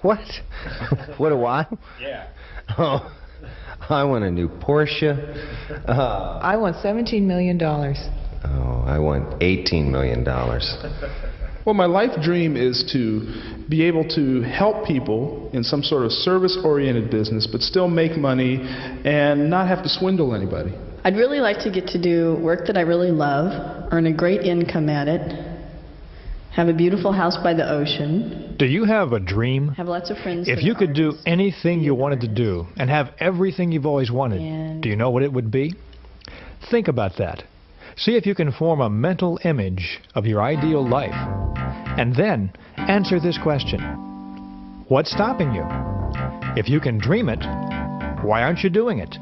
What? What do I? Yeah. Oh, I want a new Porsche. I want $17 million. Oh, I want $18 million. Well, my life dream is to be able to help people in some sort of service-oriented business, but still make money and not have to swindle anybody. I'd really like to get to do work that I really love, earn a great income at it, have a beautiful house by the ocean. Do you have a dream? Have lots of friends. If you could do anything you wanted to do and have everything you've always wanted, do you know what it would be? Think about that. See if you can form a mental image of your ideal life. And then answer this question. What's stopping you? If you can dream it, why aren't you doing it?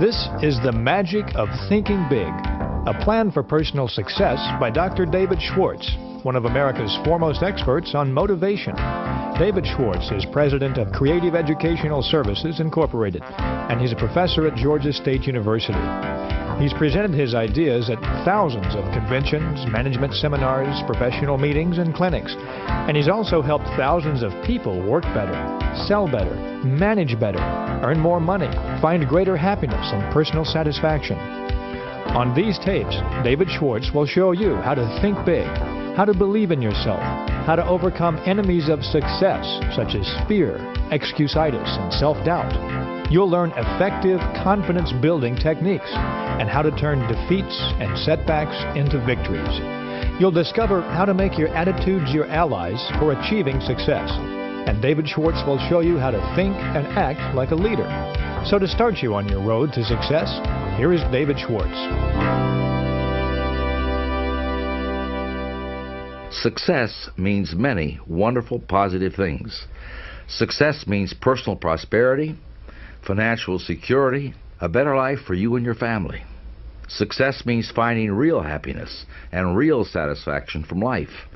This is The Magic of Thinking Big, a plan for personal success by Dr. David Schwartz, one of America's foremost experts on motivation. David Schwartz is president of Creative Educational Services, Incorporated, and he's a professor at Georgia State University. He's presented his ideas at thousands of conventions, management seminars, professional meetings, and clinics. And he's also helped thousands of people work better, sell better, manage better, earn more money, find greater happiness and personal satisfaction. On these tapes, David Schwartz will show you how to think big, how to believe in yourself, how to overcome enemies of success such as fear, excusitis, and self-doubt. You'll learn effective confidence-building techniques and how to turn defeats and setbacks into victories. You'll discover how to make your attitudes your allies for achieving success. And David Schwartz will show you how to think and act like a leader. So to start you on your road to success, here is David Schwartz. Success means many wonderful, positive things. Success means personal prosperity, financial security, a better life for you and your family. Success means finding real happiness and real satisfaction from life.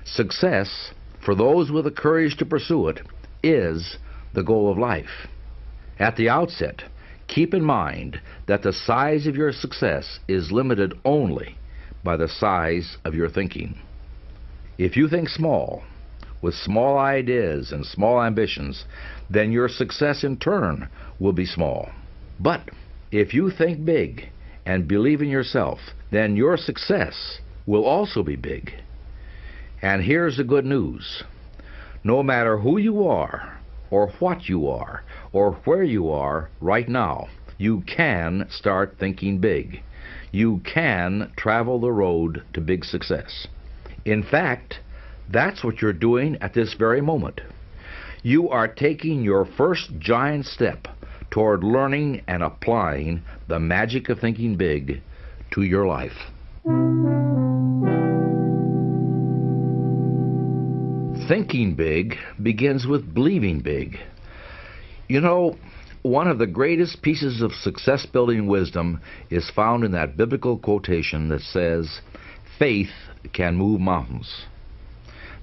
Success, for those with the courage to pursue it, is the goal of life. At the outset, keep in mind that the size of your success is limited only by the size of your thinking. If you think small, with small ideas and small ambitions, then your success in turn will be small. But if you think big and believe in yourself, then your success will also be big. And here's the good news. No matter who you are, or what you are, or where you are right now, you can start thinking big. You can travel the road to big success. In fact, that's what you're doing at this very moment. You are taking your first giant step toward learning and applying the magic of thinking big to your life. Thinking big begins with believing big. You know, one of the greatest pieces of success-building wisdom is found in that biblical quotation that says, "Faith can move mountains."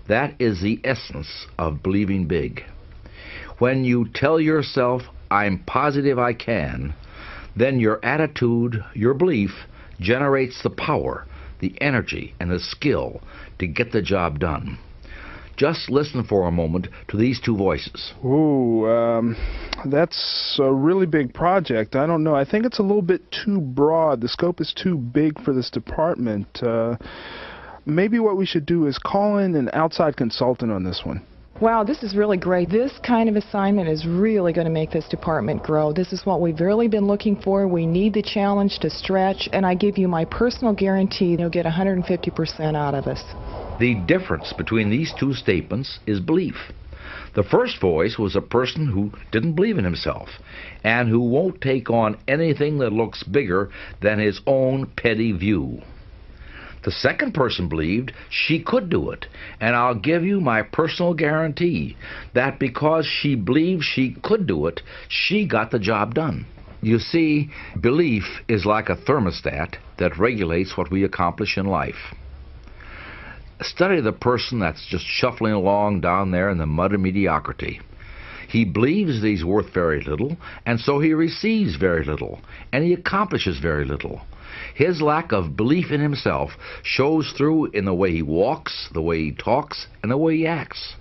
That is the essence of believing big. When you tell yourself, "I'm positive I can," then your attitude, your belief, generates the power, the energy, and the skill to get the job done. Just listen for a moment to these two voices. Ooh, that's a really big project. I don't know. I think it's a little bit too broad. The scope is too big for this department. Maybe what we should do is call in an outside consultant on this one. Wow, this is really great. This kind of assignment is really going to make this department grow. This is what we've really been looking for. We need the challenge to stretch, and I give you my personal guarantee you'll get 150% out of us. The difference between these two statements is belief. The first voice was a person who didn't believe in himself and who won't take on anything that looks bigger than his own petty view. The second person believed she could do it, and I'll give you my personal guarantee that because she believed she could do it, she got the job done. You see, belief is like a thermostat that regulates what we accomplish in life. Study the person that's just shuffling along down there in the mud of mediocrity. He believes that he's worth very little, and so he receives very little, and he accomplishes very little. His lack of belief in himself shows through in the way he walks, the way he talks, and the way he acts.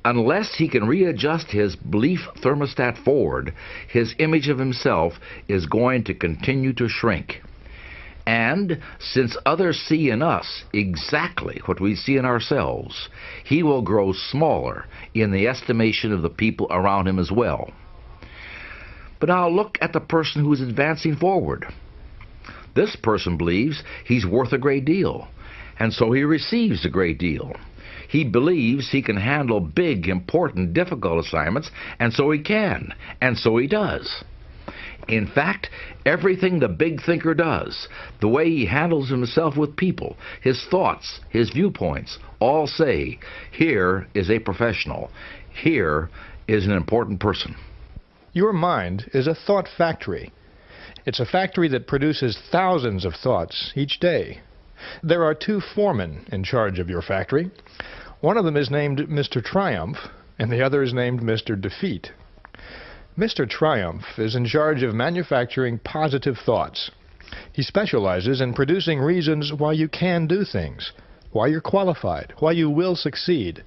Unless he can readjust his belief thermostat forward, his image of himself is going to continue to shrink. And since others see in us exactly what we see in ourselves, he will grow smaller in the estimation of the people around him as well. But now look at the person who is advancing forward. This person believes he's worth a great deal, and so he receives a great deal. He believes he can handle big, important, difficult assignments, and so he can, and so he does. In fact, everything the big thinker does, the way he handles himself with people, his thoughts, his viewpoints, all say, here is a professional. Here is an important person. Your mind is a thought factory. It's a factory that produces thousands of thoughts each day. There are two foremen in charge of your factory. One of them is named Mr. Triumph, and the other is named Mr. Defeat. Mr. Triumph is in charge of manufacturing positive thoughts. He specializes in producing reasons why you can do things, why you're qualified, why you will succeed.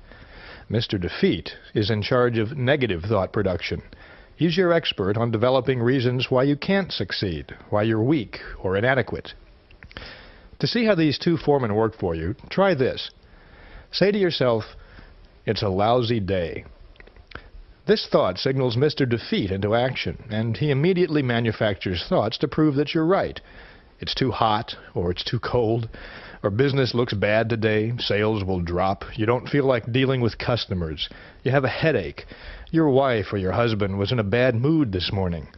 Mr. Defeat is in charge of negative thought production. He's your expert on developing reasons why you can't succeed, why you're weak or inadequate. To see how these two foremen work for you, try this. Say to yourself, it's a lousy day. This thought signals Mr. Defeat into action, and he immediately manufactures thoughts to prove that you're right. It's too hot, or it's too cold, or business looks bad today, sales will drop, you don't feel like dealing with customers, you have a headache, your wife or your husband was in a bad mood this morning.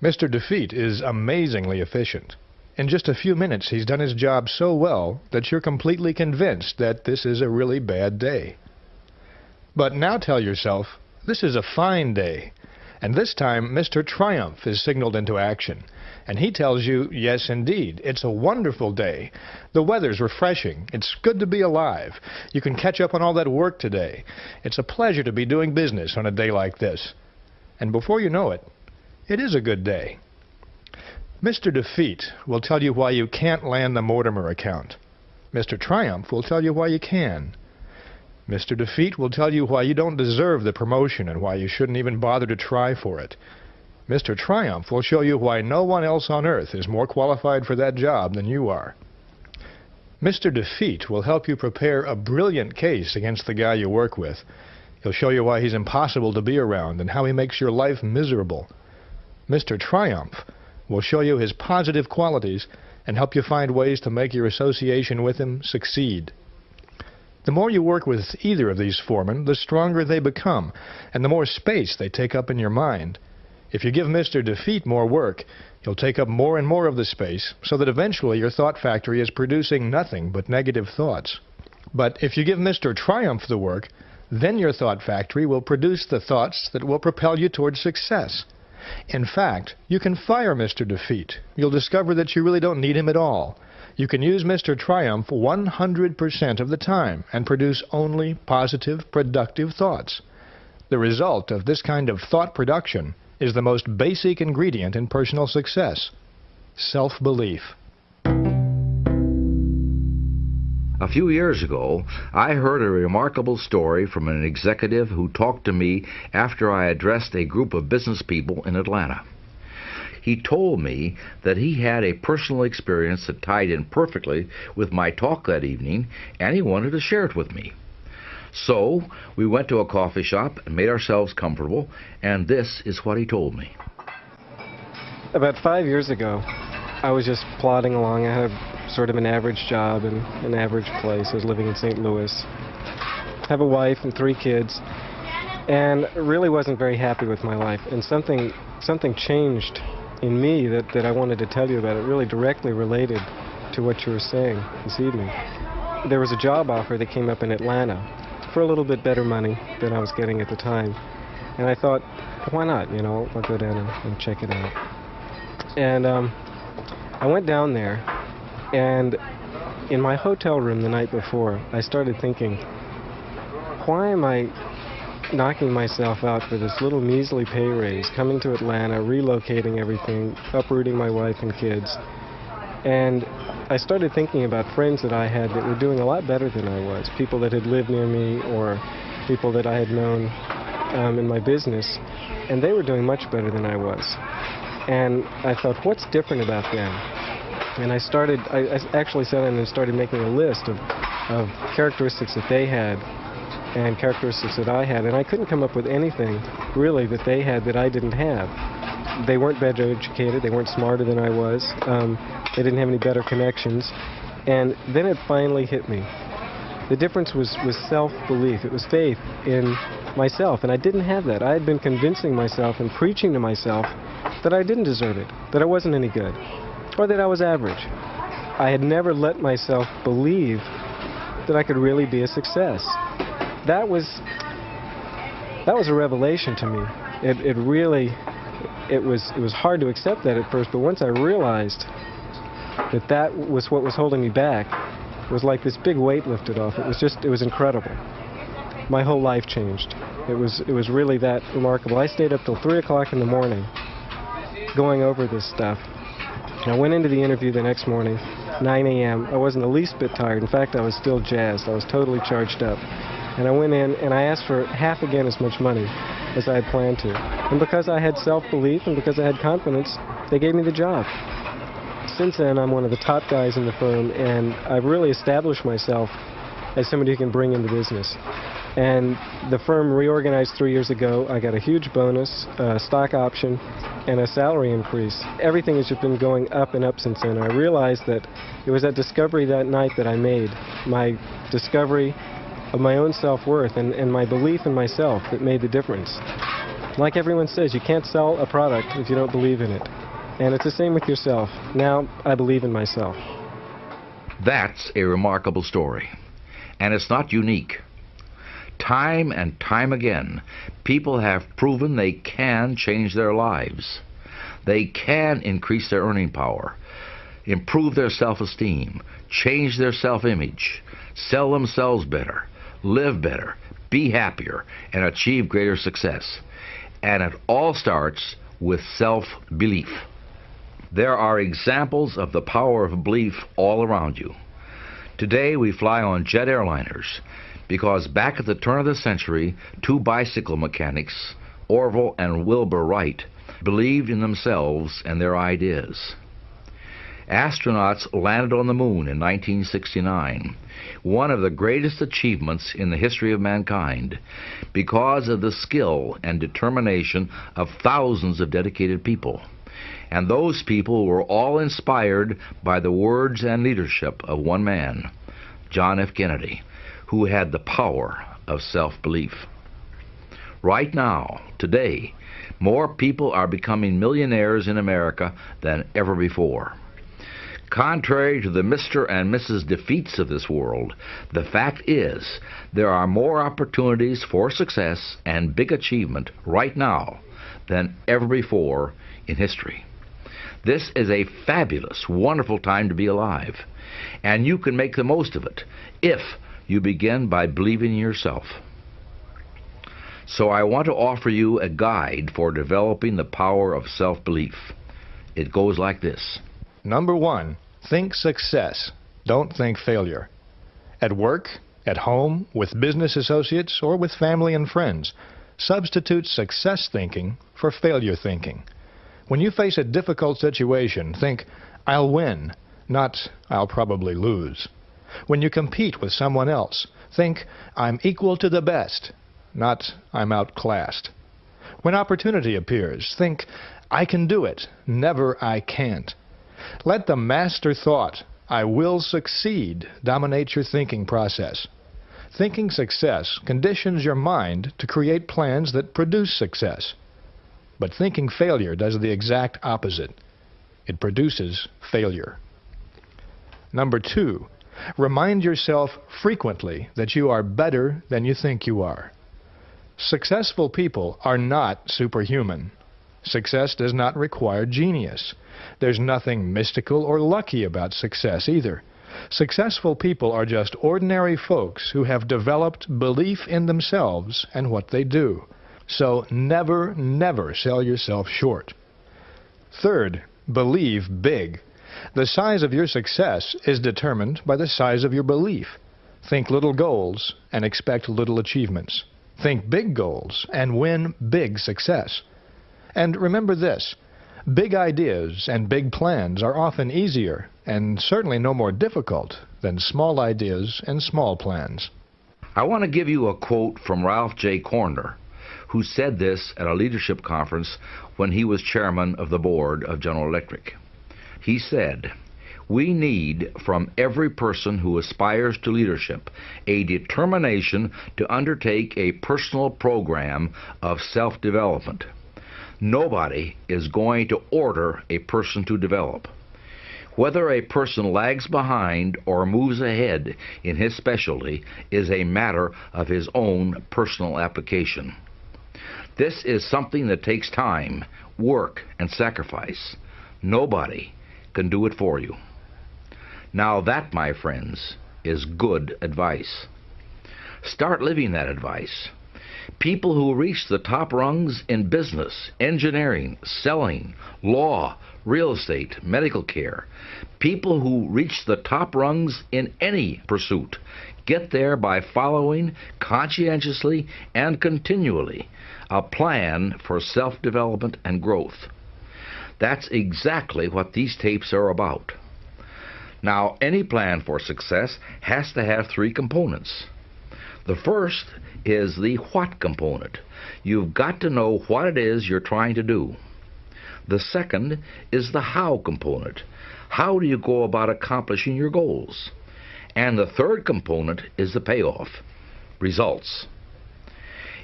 Mr. Defeat is amazingly efficient. In just a few minutes, he's done his job so well that you're completely convinced that this is a really bad day. But now tell yourself, this is a fine day, and this time Mr. Triumph is signaled into action, and he tells you, yes indeed, it's a wonderful day. The weather's refreshing. It's good to be alive. You can catch up on all that work today. It's a pleasure to be doing business on a day like this. And before you know it, it is a good day. Mr. Defeat will tell you why you can't land the Mortimer account. Mr. Triumph will tell you why you can. Mr. Defeat will tell you why you don't deserve the promotion and why you shouldn't even bother to try for it. Mr. Triumph will show you why no one else on earth is more qualified for that job than you are. Mr. Defeat will help you prepare a brilliant case against the guy you work with. He'll show you why he's impossible to be around and how he makes your life miserable. Mr. Triumph will show you his positive qualities and help you find ways to make your association with him succeed. The more you work with either of these foremen, the stronger they become, and the more space they take up in your mind. If you give Mr. Defeat more work, he'll take up more and more of the space, so that eventually your thought factory is producing nothing but negative thoughts. But if you give Mr. Triumph the work, then your thought factory will produce the thoughts that will propel you towards success. In fact, you can fire Mr. Defeat. You'll discover that you really don't need him at all. You can use Mr. Triumph 100% of the time and produce only positive, productive thoughts. The result of this kind of thought production is the most basic ingredient in personal success: self-belief. A few years ago, I heard a remarkable story from an executive who talked to me after I addressed a group of business people in Atlanta. He told me that he had a personal experience that tied in perfectly with my talk that evening, and he wanted to share it with me. So we went to a coffee shop and made ourselves comfortable, and this is what he told me. About 5 years ago, I was just plodding along. I had sort of an average job in an average place. I was living in St. Louis. I have a wife and 3 kids, and really wasn't very happy with my life. And something changed in me that I wanted to tell you about. It really directly related to what you were saying this evening. There was a job offer that came up in Atlanta for a little bit better money than I was getting at the time. And I thought, why not? You know, I'll go down and check it out. And I went down there, and in my hotel room the night before, I started thinking, why am I knocking myself out for this little measly pay raise, coming to Atlanta, relocating everything, uprooting my wife and kids, And I started thinking about friends that I had that were doing a lot better than I was, people that had lived near me or people that I had known in my business, and they were doing much better than I was. And I thought, what's different about them? And I actually sat down and started making a list of characteristics that they had and characteristics that I had, and I couldn't come up with anything really that they had that I didn't have. They weren't better educated, they weren't smarter than I was, they didn't have any better connections, and then it finally hit me. The difference was self-belief. It was faith in myself, and I didn't have that. I had been convincing myself and preaching to myself that I didn't deserve it, that I wasn't any good, or that I was average. I had never let myself believe that I could really be a success. That was a revelation to me. It was hard to accept that at first, but once I realized that was what was holding me back, it was like this big weight lifted off. It was incredible. My whole life changed. It was really that remarkable. I stayed up till 3 o'clock in the morning going over this stuff. And I went into the interview the next morning, 9 a.m. I wasn't the least bit tired. In fact, I was still jazzed. I was totally charged up. And I went in and I asked for half again as much money as I had planned to. And because I had self-belief and because I had confidence, they gave me the job. Since then, I'm one of the top guys in the firm, and I've really established myself as somebody who can bring in the business. And the firm reorganized 3 years ago. I got a huge bonus, a stock option, and a salary increase. Everything has just been going up and up since then. I realized that it was that discovery that night that I made, my discovery of my own self-worth and my belief in myself, that made the difference. Like everyone says, you can't sell a product if you don't believe in it. And it's the same with yourself. Now I believe in myself. That's a remarkable story. And it's not unique. Time and time again, people have proven they can change their lives. They can increase their earning power, improve their self-esteem, change their self-image, sell themselves better, live better, be happier, and achieve greater success. And it all starts with self-belief. There are examples of the power of belief all around you. Today we fly on jet airliners because back at the turn of the century, two bicycle mechanics, Orville and Wilbur Wright, believed in themselves and their ideas. Astronauts landed on the moon in 1969, one of the greatest achievements in the history of mankind, because of the skill and determination of thousands of dedicated people. And those people were all inspired by the words and leadership of one man, John F. Kennedy, who had the power of self-belief. Right now, today, more people are becoming millionaires in America than ever before. Contrary to the Mr. and Mrs. Defeats of this world, the fact is there are more opportunities for success and big achievement right now than ever before in history. This is a fabulous, wonderful time to be alive, and you can make the most of it if you begin by believing in yourself. So I want to offer you a guide for developing the power of self-belief. It goes like this. Number 1, think success. Don't think failure. At work, at home, with business associates, or with family and friends, substitute success thinking for failure thinking. When you face a difficult situation, think, I'll win, not I'll probably lose. When you compete with someone else, think, I'm equal to the best, not I'm outclassed. When opportunity appears, think, I can do it, never I can't. Let the master thought, I will succeed, dominate your thinking process. Thinking success conditions your mind to create plans that produce success. But thinking failure does the exact opposite. It produces failure. Number 2, remind yourself frequently that you are better than you think you are. Successful people are not superhuman. Success does not require genius. There's nothing mystical or lucky about success either. Successful people are just ordinary folks who have developed belief in themselves and what they do. So never, never sell yourself short. Third, believe big. The size of your success is determined by the size of your belief. Think little goals and expect little achievements. Think big goals and win big success. And remember this, big ideas and big plans are often easier and certainly no more difficult than small ideas and small plans. I want to give you a quote from Ralph J. Corner, who said this at a leadership conference when he was chairman of the board of General Electric. He said, "We need from every person who aspires to leadership a determination to undertake a personal program of self-development. Nobody is going to order a person to develop. Whether a person lags behind or moves ahead in his specialty is a matter of his own personal application. This is something that takes time, work, and sacrifice. Nobody can do it for you." Now that, my friends, is good advice. Start living that advice. People who reach the top rungs in business, engineering, selling, law, real estate, medical care, people who reach the top rungs in any pursuit, get there by following conscientiously and continually a plan for self-development and growth. That's exactly what these tapes are about. Now, any plan for success has to have three components. The first is the what component. You've got to know what it is you're trying to do. The second is the how component. How do you go about accomplishing your goals? And the third component is the payoff, results.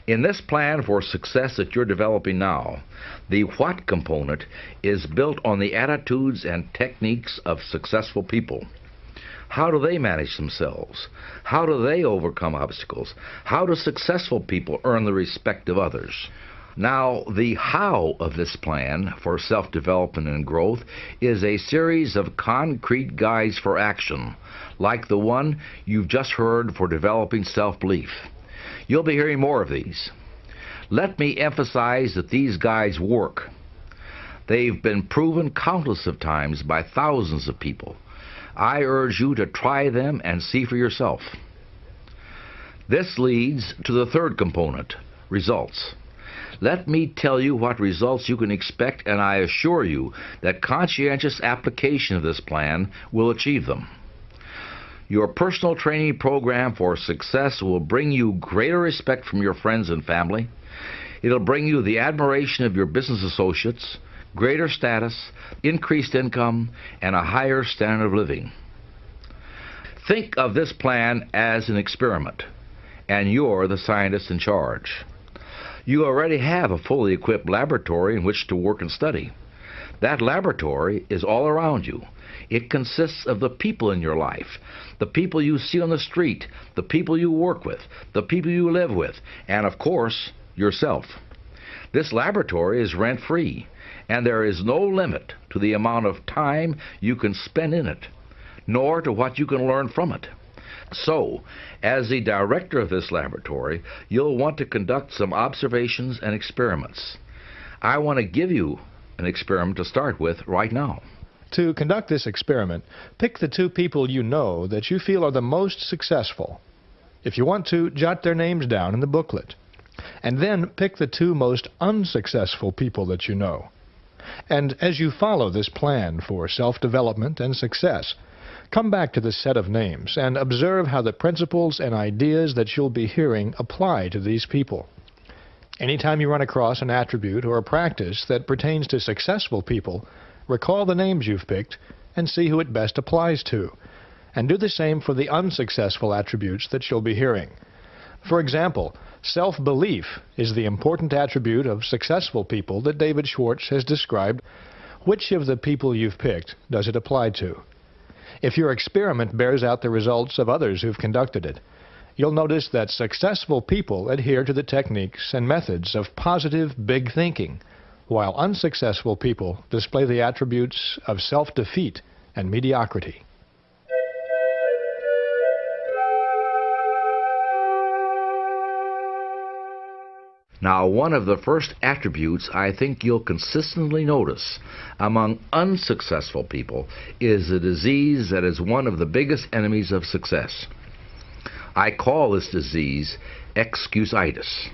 In this plan for success that you're developing now, the what component is built on the attitudes and techniques of successful people. How do they manage themselves? How do they overcome obstacles? How do successful people earn the respect of others? Now, the how of this plan for self-development and growth is a series of concrete guides for action, like the one you've just heard for developing self-belief. You'll be hearing more of these. Let me emphasize that these guides work. They've been proven countless of times by thousands of people. I urge you to try them and see for yourself. This leads to the third component, results. Let me tell you what results you can expect, and I assure you that conscientious application of this plan will achieve them. Your personal training program for success will bring you greater respect from your friends and family. It'll bring you the admiration of your business associates, greater status, increased income, and a higher standard of living. Think of this plan as an experiment, and you're the scientist in charge. You already have a fully equipped laboratory in which to work and study. That laboratory is all around you. It consists of the people in your life, the people you see on the street, the people you work with, the people you live with, and of course, yourself. This laboratory is rent-free, and there is no limit to the amount of time you can spend in it, nor to what you can learn from it. So, as the director of this laboratory, you'll want to conduct some observations and experiments. I want to give you an experiment to start with right now. To conduct this experiment, pick the two people you know that you feel are the most successful. If you want to, jot their names down in the booklet. And then pick the two most unsuccessful people that you know. And as you follow this plan for self-development and success, come back to the set of names and observe how the principles and ideas that you'll be hearing apply to these people. Anytime you run across an attribute or a practice that pertains to successful people, recall the names you've picked and see who it best applies to. And do the same for the unsuccessful attributes that you'll be hearing. For example, self-belief is the important attribute of successful people that David Schwartz has described. Which of the people you've picked does it apply to? If your experiment bears out the results of others who've conducted it, you'll notice that successful people adhere to the techniques and methods of positive big thinking, while unsuccessful people display the attributes of self-defeat and mediocrity. Now, one of the first attributes I think you'll consistently notice among unsuccessful people is a disease that is one of the biggest enemies of success. I call this disease excusitis.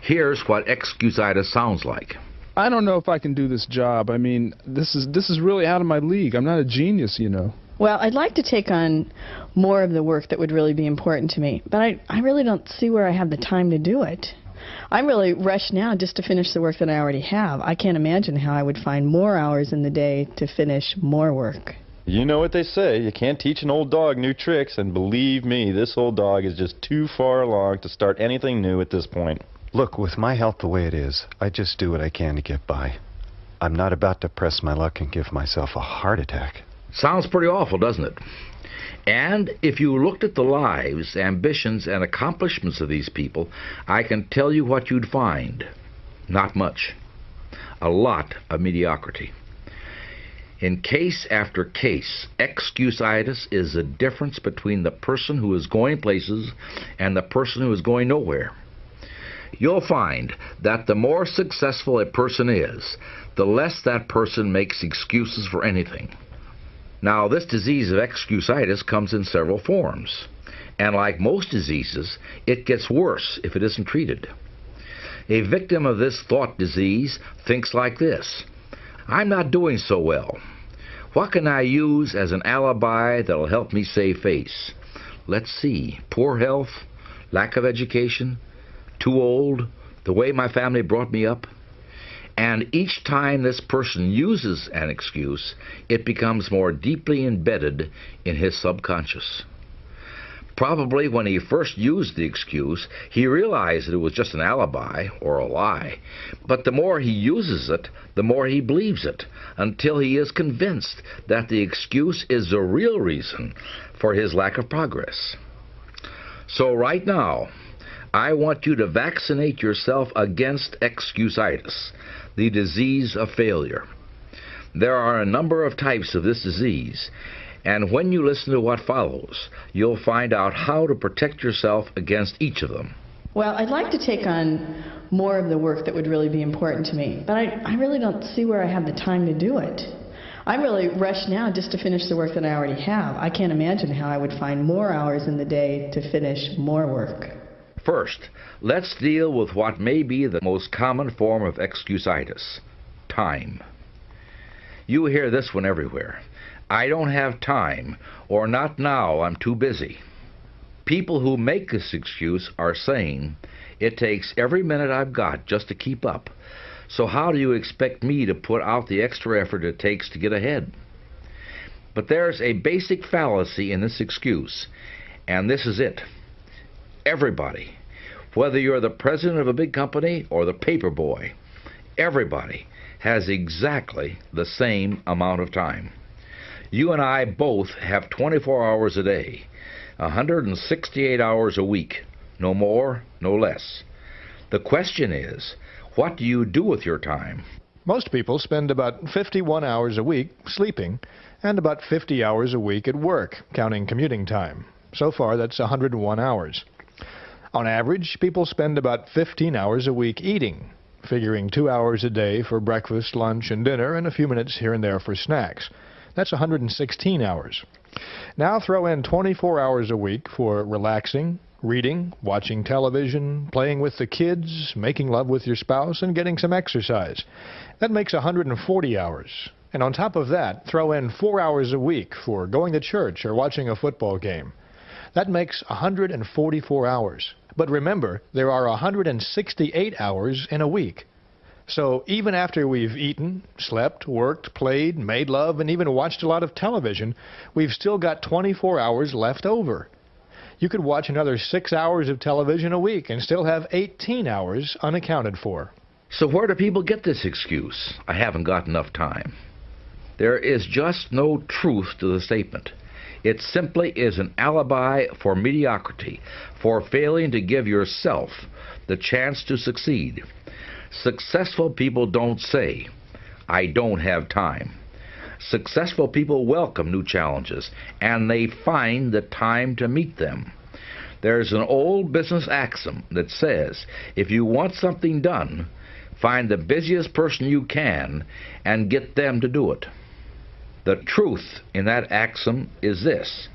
Here's what excusitis sounds like. I don't know if I can do this job. I mean, this is really out of my league. I'm not a genius, you know. Well, I'd like to take on more of the work that would really be important to me, but I really don't see where I have the time to do it. I'm really rushed now just to finish the work that I already have. I can't imagine how I would find more hours in the day to finish more work. You know what they say, you can't teach an old dog new tricks, and believe me, this old dog is just too far along to start anything new at this point. Look, with my health the way it is, I just do what I can to get by. I'm not about to press my luck and give myself a heart attack. Sounds pretty awful, doesn't it? And if you looked at the lives, ambitions, and accomplishments of these people, I can tell you what you'd find. Not much. A lot of mediocrity. In case after case, excusitis is the difference between the person who is going places and the person who is going nowhere. You'll find that the more successful a person is, the less that person makes excuses for anything. Now, this disease of excusitis comes in several forms, and like most diseases, it gets worse if it isn't treated. A victim of this thought disease thinks like this: I'm not doing so well. What can I use as an alibi that'll help me save face? Let's see, poor health, lack of education, too old, the way my family brought me up. And each time this person uses an excuse, it becomes more deeply embedded in his subconscious. Probably when he first used the excuse, he realized that it was just an alibi or a lie. But the more he uses it, the more he believes it, until he is convinced that the excuse is the real reason for his lack of progress. So right now, I want you to vaccinate yourself against excusitis, the disease of failure. There are a number of types of this disease, and when you listen to what follows, you'll find out how to protect yourself against each of them. Well, I'd like to take on more of the work that would really be important to me, but I really don't see where I have the time to do it. I'm really rushed now just to finish the work that I already have. I can't imagine how I would find more hours in the day to finish more work. First, let's deal with what may be the most common form of excusitis: time. You hear this one everywhere. I don't have time, or not now, I'm too busy. People who make this excuse are saying, it takes every minute I've got just to keep up, so how do you expect me to put out the extra effort it takes to get ahead? But there's a basic fallacy in this excuse, and this is it. Everybody, whether you're the president of a big company or the paper boy, everybody has exactly the same amount of time. You and I both have 24 hours a day, 168 hours a week, no more, no less. The question is, what do you do with your time? Most people spend about 51 hours a week sleeping and about 50 hours a week at work, counting commuting time. So far, that's 101 hours. On average, people spend about 15 hours a week eating, figuring 2 hours a day for breakfast, lunch, and dinner, and a few minutes here and there for snacks. That's 116 hours. Now throw in 24 hours a week for relaxing, reading, watching television, playing with the kids, making love with your spouse, and getting some exercise. That makes 140 hours. And on top of that, throw in 4 hours a week for going to church or watching a football game. That makes 144 hours. But remember, there are 168 hours in a week. So even after we've eaten, slept, worked, played, made love, and even watched a lot of television, we've still got 24 hours left over. You could watch another 6 hours of television a week and still have 18 hours unaccounted for. So where do people get this excuse? I haven't got enough time. There is just no truth to the statement. It simply is an alibi for mediocrity, for failing to give yourself the chance to succeed. Successful people don't say, I don't have time. Successful people welcome new challenges, and they find the time to meet them. There's an old business axiom that says, if you want something done, find the busiest person you can and get them to do it. The truth in that axiom is this: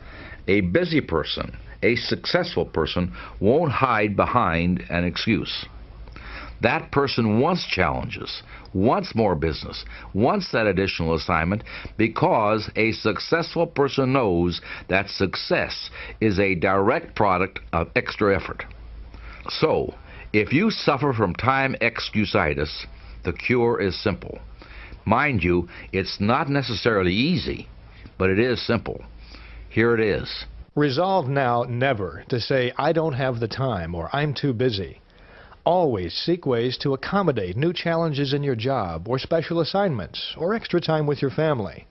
a busy person, a successful person, won't hide behind an excuse. That person wants challenges, wants more business, wants that additional assignment, because a successful person knows that success is a direct product of extra effort. So, if you suffer from time excusitis, the cure is simple. Mind you, it's not necessarily easy, but it is simple. Here it is. Resolve now never to say, I don't have the time, or I'm too busy. Always seek ways to accommodate new challenges in your job, or special assignments, or extra time with your family.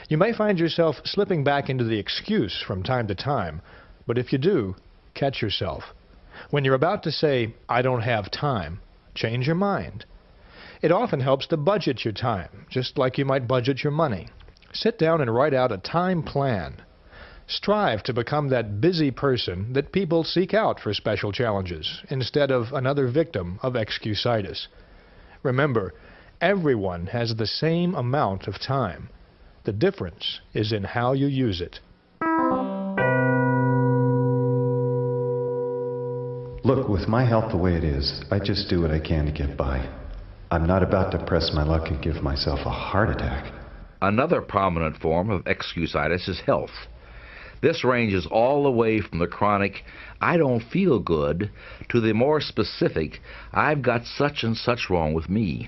You may find yourself slipping back into the excuse from time to time, but if you do, catch yourself. When you're about to say, I don't have time, change your mind. It often helps to budget your time, just like you might budget your money. Sit down and write out a time plan. Strive to become that busy person that people seek out for special challenges, instead of another victim of excusitis. Remember, everyone has the same amount of time. The difference is in how you use it. Look, with my health the way it is, I just do what I can to get by. I'm not about to press my luck and give myself a heart attack. Another prominent form of excusitis is health. This ranges all the way from the chronic, I don't feel good, to the more specific, I've got such and such wrong with me.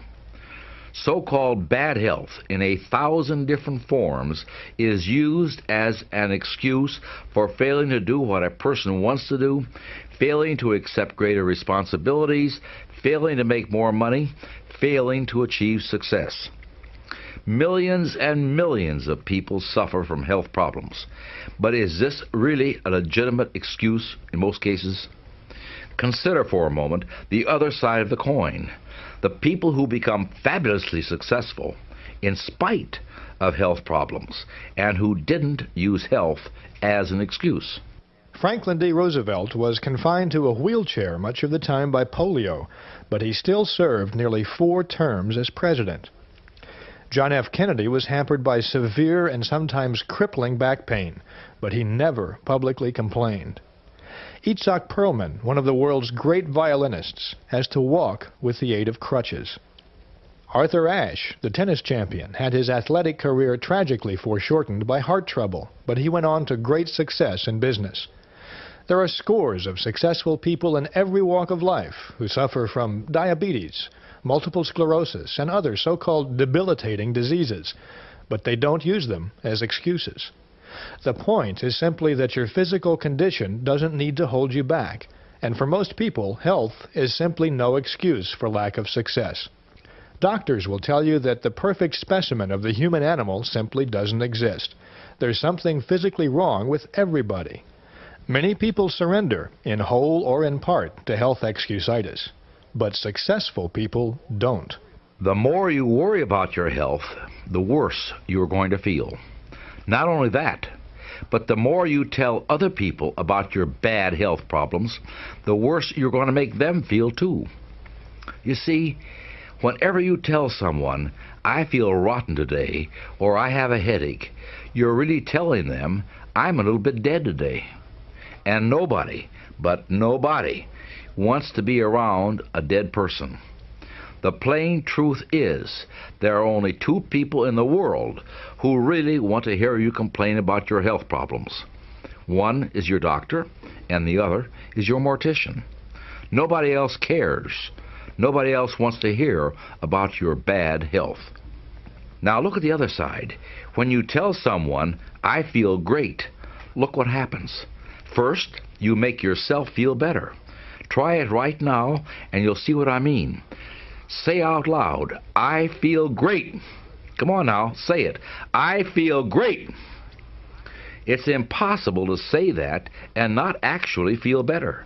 So-called bad health in 1,000 different forms is used as an excuse for failing to do what a person wants to do, failing to accept greater responsibilities, failing to make more money, failing to achieve success. Millions and millions of people suffer from health problems. But is this really a legitimate excuse in most cases? Consider for a moment the other side of the coin. The people who become fabulously successful in spite of health problems and who didn't use health as an excuse. Franklin D. Roosevelt was confined to a wheelchair much of the time by polio, but he still served nearly 4 terms as president. John F. Kennedy was hampered by severe and sometimes crippling back pain, but he never publicly complained. Itzhak Perlman, one of the world's great violinists, has to walk with the aid of crutches. Arthur Ashe, the tennis champion, had his athletic career tragically foreshortened by heart trouble, but he went on to great success in business. There are scores of successful people in every walk of life who suffer from diabetes, multiple sclerosis, and other so-called debilitating diseases, but they don't use them as excuses. The point is simply that your physical condition doesn't need to hold you back, and for most people, health is simply no excuse for lack of success. Doctors will tell you that the perfect specimen of the human animal simply doesn't exist. There's something physically wrong with everybody. Many people surrender, in whole or in part, to health excusitis. But successful people don't. The more you worry about your health, the worse you're going to feel. Not only that, but the more you tell other people about your bad health problems, the worse you're going to make them feel too. You see, whenever you tell someone, I feel rotten today, or I have a headache, you're really telling them, I'm a little bit dead today. And nobody, but nobody, wants to be around a dead person. The plain truth is, there are only 2 people in the world who really want to hear you complain about your health problems. One is your doctor, and the other is your mortician. Nobody else cares. Nobody else wants to hear about your bad health. Now look at the other side. When you tell someone, I feel great, look what happens. First, you make yourself feel better. Try it right now, and you'll see what I mean. Say out loud, I feel great. Come on now, say it. I feel great. It's impossible to say that and not actually feel better.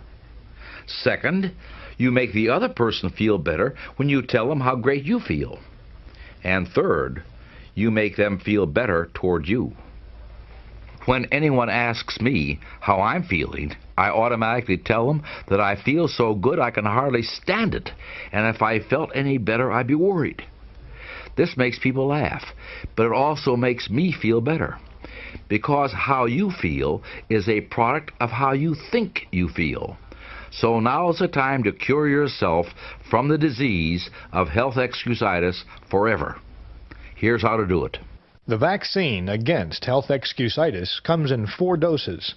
Second, you make the other person feel better when you tell them how great you feel. And third, you make them feel better toward you. When anyone asks me how I'm feeling, I automatically tell them that I feel so good I can hardly stand it, and if I felt any better, I'd be worried. This makes people laugh, but it also makes me feel better, because how you feel is a product of how you think you feel. So now is the time to cure yourself from the disease of health excusitis forever. Here's how to do it. The vaccine against health excusitis comes in 4 doses.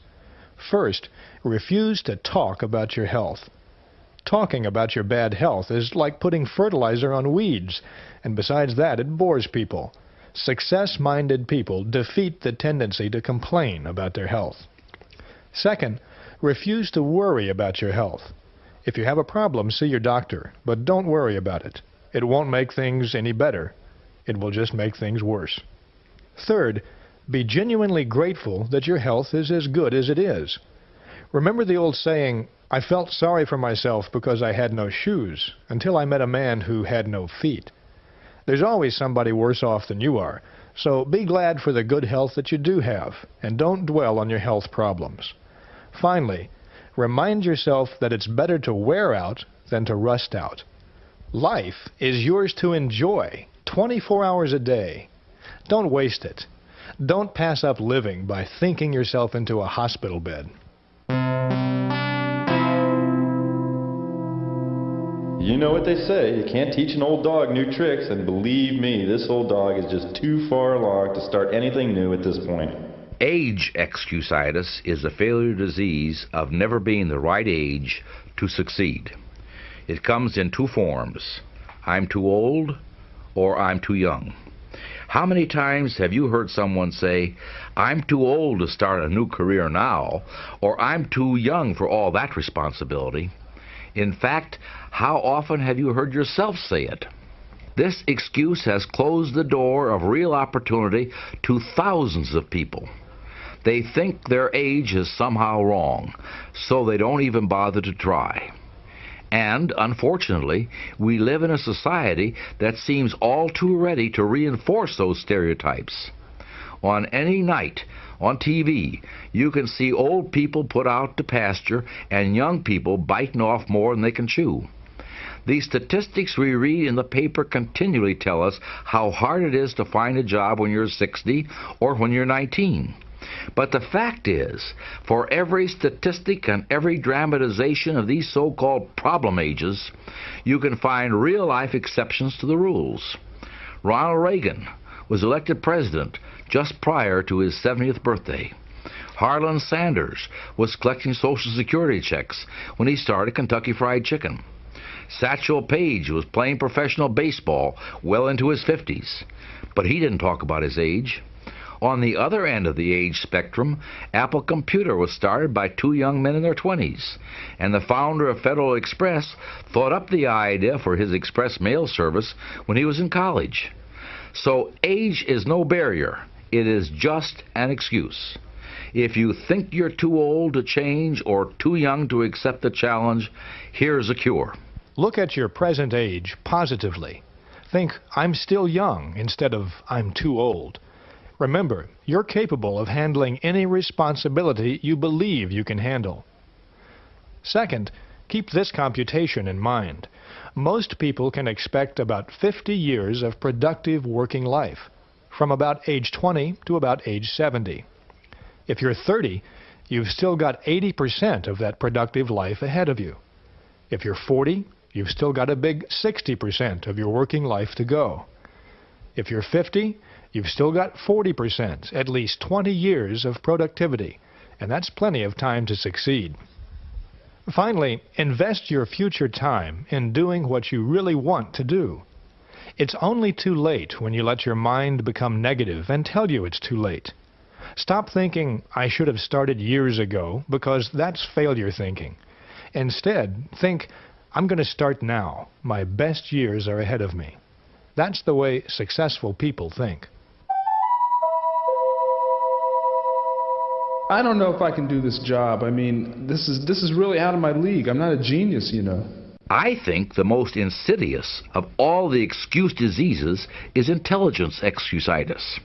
First, refuse to talk about your health. Talking about your bad health is like putting fertilizer on weeds, and besides that, it bores people. Success-minded people defeat the tendency to complain about their health. Second, refuse to worry about your health. If you have a problem, see your doctor, but don't worry about it. It won't make things any better. It will just make things worse. Third, be genuinely grateful that your health is as good as it is. Remember the old saying, "I felt sorry for myself because I had no shoes, until I met a man who had no feet." There's always somebody worse off than you are, so be glad for the good health that you do have, and don't dwell on your health problems. Finally, remind yourself that it's better to wear out than to rust out. Life is yours to enjoy 24 hours a day. Don't waste it. Don't pass up living by thinking yourself into a hospital bed. You know what they say, you can't teach an old dog new tricks, and believe me, this old dog is just too far along to start anything new at this point. Age excusitis is a failure disease of never being the right age to succeed. It comes in 2 forms: I'm too old or I'm too young. How many times have you heard someone say, I'm too old to start a new career now, or I'm too young for all that responsibility? In fact, how often have you heard yourself say it? This excuse has closed the door of real opportunity to thousands of people. They think their age is somehow wrong, so they don't even bother to try. And, unfortunately, we live in a society that seems all too ready to reinforce those stereotypes. On any night, on TV, you can see old people put out to pasture and young people biting off more than they can chew. The statistics we read in the paper continually tell us how hard it is to find a job when you're 60 or when you're 19. But the fact is, for every statistic and every dramatization of these so-called problem ages, you can find real-life exceptions to the rules. Ronald Reagan was elected president just prior to his 70th birthday. Harlan Sanders was collecting Social Security checks when he started Kentucky Fried Chicken. Satchel Paige was playing professional baseball well into his 50s, but he didn't talk about his age. On the other end of the age spectrum, Apple Computer was started by 2 young men in their 20s, and the founder of Federal Express thought up the idea for his express mail service when he was in college. So age is no barrier. It is just an excuse. If you think you're too old to change or too young to accept the challenge, here's a cure. Look at your present age positively. Think, I'm still young, instead of I'm too old. Remember, you're capable of handling any responsibility you believe you can handle. Second, keep this computation in mind. Most people can expect about 50 years of productive working life, from about age 20 to about age 70. If you're 30, you've still got 80% of that productive life ahead of you. If you're 40, you've still got a big 60% of your working life to go. If you're 50, you've still got 40%, at least 20 years of productivity, and that's plenty of time to succeed. Finally, invest your future time in doing what you really want to do. It's only too late when you let your mind become negative and tell you it's too late. Stop thinking, I should have started years ago, because that's failure thinking. Instead, think, I'm going to start now. My best years are ahead of me. That's the way successful people think. I don't know if I can do this job. I mean, this is really out of my league. I'm not a genius, you know. I think the most insidious of all the excuse diseases is intelligence excusitis.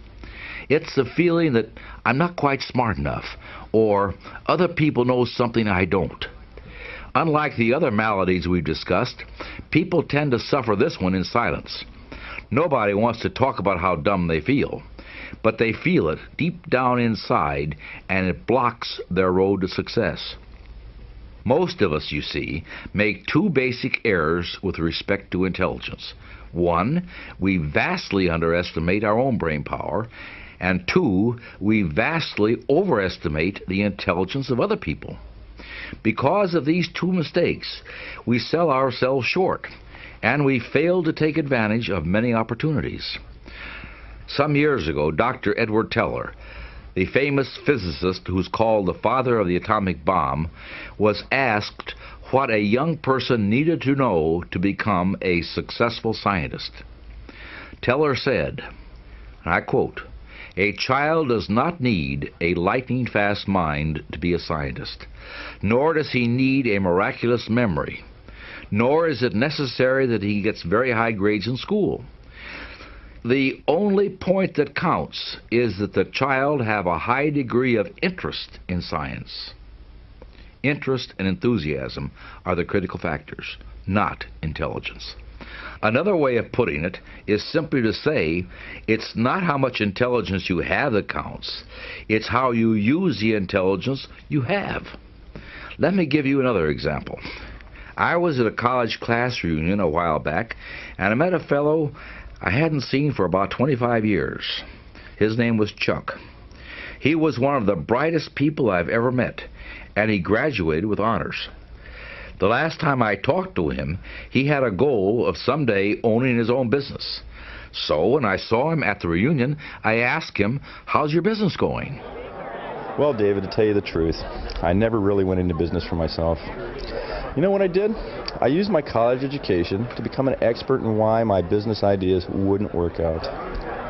It's the feeling that I'm not quite smart enough, or other people know something I don't. Unlike the other maladies we've discussed, people tend to suffer this one in silence. Nobody wants to talk about how dumb they feel, but they feel it deep down inside, and it blocks their road to success. Most of us, you see, make two basic errors with respect to intelligence. One, we vastly underestimate our own brain power, and two, we vastly overestimate the intelligence of other people. Because of these two mistakes, we sell ourselves short, and we fail to take advantage of many opportunities. Some years ago, Dr. Edward Teller, the famous physicist who's called the father of the atomic bomb, was asked what a young person needed to know to become a successful scientist. Teller said, and I quote, "A child does not need a lightning-fast mind to be a scientist, nor does he need a miraculous memory, nor is it necessary that he gets very high grades in school. The only point that counts is that the child have a high degree of interest in science." Interest and enthusiasm are the critical factors, not intelligence. Another way of putting it is simply to say it's not how much intelligence you have that counts, it's how you use the intelligence you have. Let me give you another example. I was at a college class reunion a while back, and I met a fellow I hadn't seen for about 25 years. His name was Chuck. He was one of the brightest people I've ever met, and he graduated with honors. The last time I talked to him, he had a goal of someday owning his own business. So when I saw him at the reunion, I asked him, "How's your business going?" Well, David, to tell you the truth, I never really went into business for myself. You know what I did? I used my college education to become an expert in why my business ideas wouldn't work out.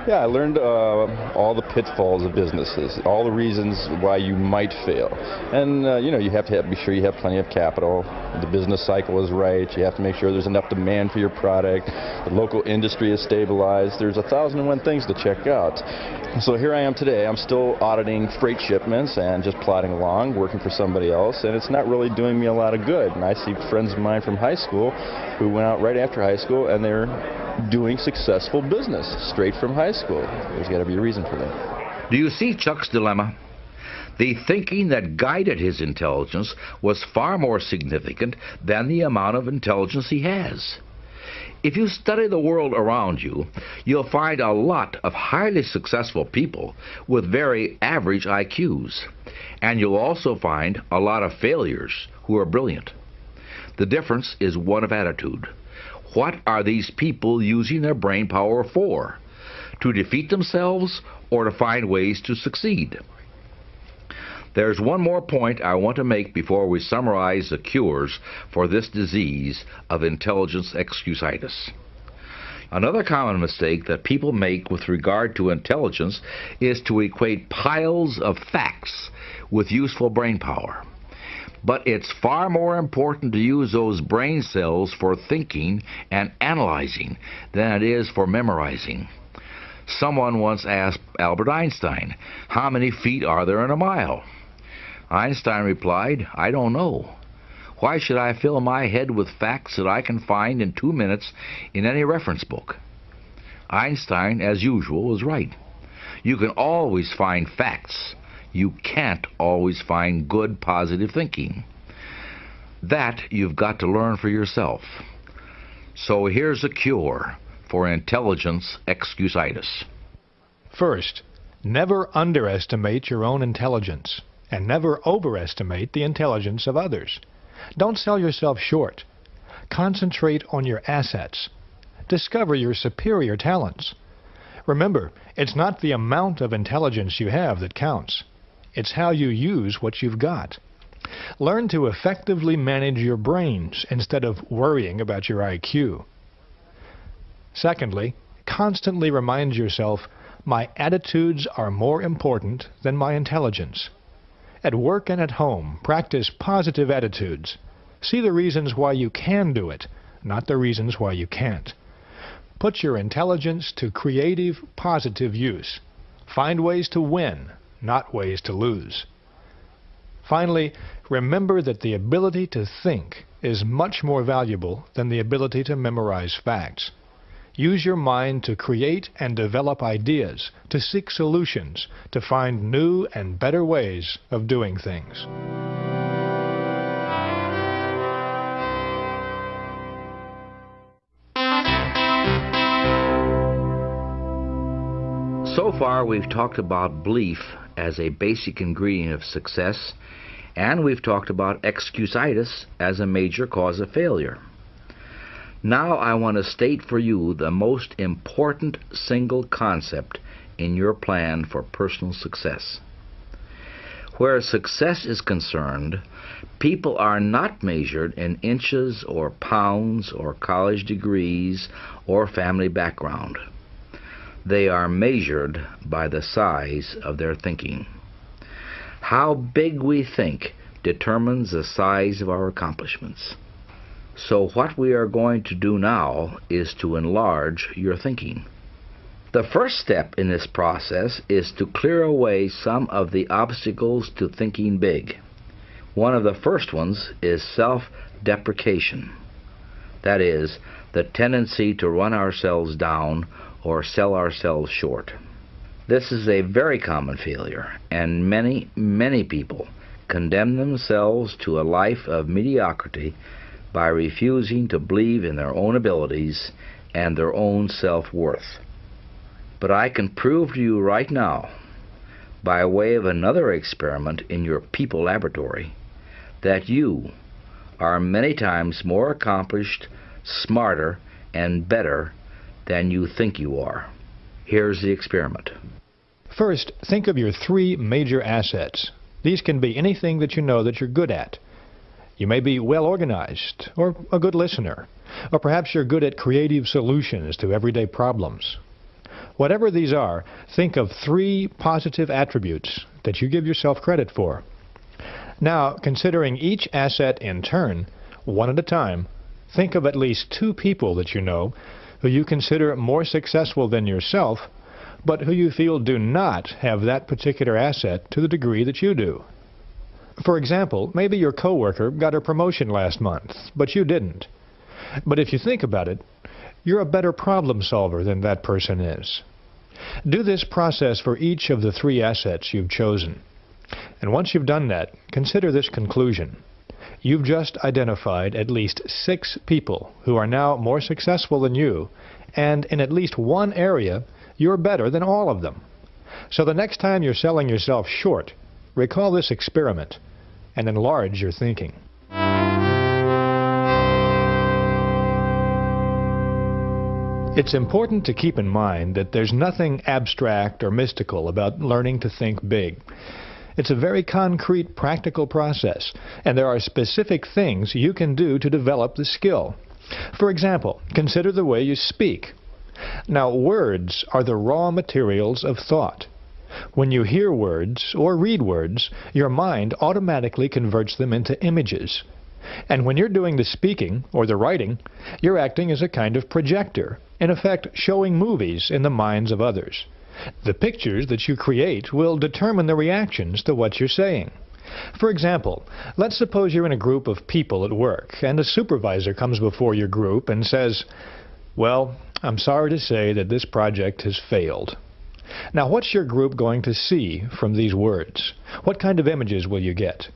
Yeah, I learned all the pitfalls of businesses, all the reasons why you might fail. And, you have to be sure you have plenty of capital, the business cycle is right, you have to make sure there's enough demand for your product, the local industry is stabilized, there's 1,001 things to check out. So here I am today, I'm still auditing freight shipments and just plodding along, working for somebody else, and it's not really doing me a lot of good. And I see friends of mine from high school who went out right after high school, and they're doing successful business straight from high school. There's got to be a reason for that. Do you see Chuck's dilemma? The thinking that guided his intelligence was far more significant than the amount of intelligence he has. If you study the world around you, you'll find a lot of highly successful people with very average IQs. And you'll also find a lot of failures who are brilliant. The difference is one of attitude. What are these people using their brain power for? To defeat themselves or to find ways to succeed? There's one more point I want to make before we summarize the cures for this disease of intelligence excusitis. Another common mistake that people make with regard to intelligence is to equate piles of facts with useful brain power. But it's far more important to use those brain cells for thinking and analyzing than it is for memorizing. Someone once asked Albert Einstein, "How many feet are there in a mile?" Einstein replied, "I don't know. Why should I fill my head with facts that I can find in 2 minutes in any reference book?" Einstein, as usual, was right. You can always find facts. You can't always find good, positive thinking. That you've got to learn for yourself. So here's a cure for intelligence excusitis. First, never underestimate your own intelligence, and never overestimate the intelligence of others. Don't sell yourself short. Concentrate on your assets. Discover your superior talents. Remember, it's not the amount of intelligence you have that counts. It's how you use what you've got. Learn to effectively manage your brains instead of worrying about your IQ. Secondly, constantly remind yourself, my attitudes are more important than my intelligence. At work and at home, practice positive attitudes. See the reasons why you can do it, not the reasons why you can't. Put your intelligence to creative, positive use. Find ways to win, not ways to lose. Finally, remember that the ability to think is much more valuable than the ability to memorize facts. Use your mind to create and develop ideas, to seek solutions, to find new and better ways of doing things. So far, we've talked about belief as a basic ingredient of success, and we've talked about excusitis as a major cause of failure. Now I want to state for you the most important single concept in your plan for personal success. Where success is concerned, people are not measured in inches or pounds or college degrees or family background. They are measured by the size of their thinking. How big we think determines the size of our accomplishments. So what we are going to do now is to enlarge your thinking. The first step in this process is to clear away some of the obstacles to thinking big. One of the first ones is self-deprecation. That is, the tendency to run ourselves down or sell ourselves short. This is a very common failure, and many people condemn themselves to a life of mediocrity by refusing to believe in their own abilities and their own self-worth. But I can prove to you right now, by way of another experiment in your people laboratory, that you are many times more accomplished, smarter, and better than you think you are. Here's the experiment. First, think of your 3 major assets. These can be anything that you know that you're good at. You may be well organized, or a good listener, or perhaps you're good at creative solutions to everyday problems. Whatever these are, think of 3 positive attributes that you give yourself credit for. Now, considering each asset in turn, one at a time, think of at least 2 people that you know who you consider more successful than yourself, but who you feel do not have that particular asset to the degree that you do. For example, maybe your coworker got a promotion last month, but you didn't. But if you think about it, you're a better problem solver than that person is. Do this process for each of the 3 assets you've chosen. And once you've done that, consider this conclusion. You've just identified at least 6 people who are now more successful than you, and in at least one area, you're better than all of them. So the next time you're selling yourself short, recall this experiment and enlarge your thinking. It's important to keep in mind that there's nothing abstract or mystical about learning to think big. It's a very concrete, practical process, and there are specific things you can do to develop the skill. For example, consider the way you speak. Now, words are the raw materials of thought. When you hear words or read words, your mind automatically converts them into images. And when you're doing the speaking or the writing, you're acting as a kind of projector, in effect showing movies in the minds of others. The pictures that you create will determine the reactions to what you're saying. For example, let's suppose you're in a group of people at work, and a supervisor comes before your group and says, "Well, I'm sorry to say that this project has failed." Now, what's your group going to see from these words? What kind of images will you get?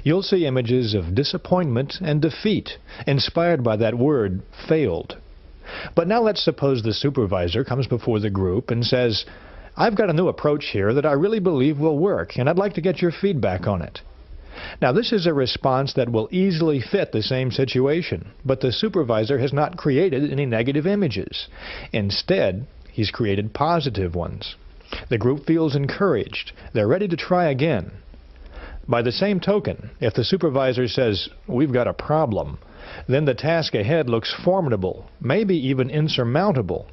You'll see images of disappointment and defeat, inspired by that word, failed. But now let's suppose the supervisor comes before the group and says, "I've got a new approach here that I really believe will work, and I'd like to get your feedback on it." Now, this is a response that will easily fit the same situation, but the supervisor has not created any negative images. Instead, he's created positive ones. The group feels encouraged. They're ready to try again. By the same token, if the supervisor says, "We've got a problem," then the task ahead looks formidable, maybe even insurmountable.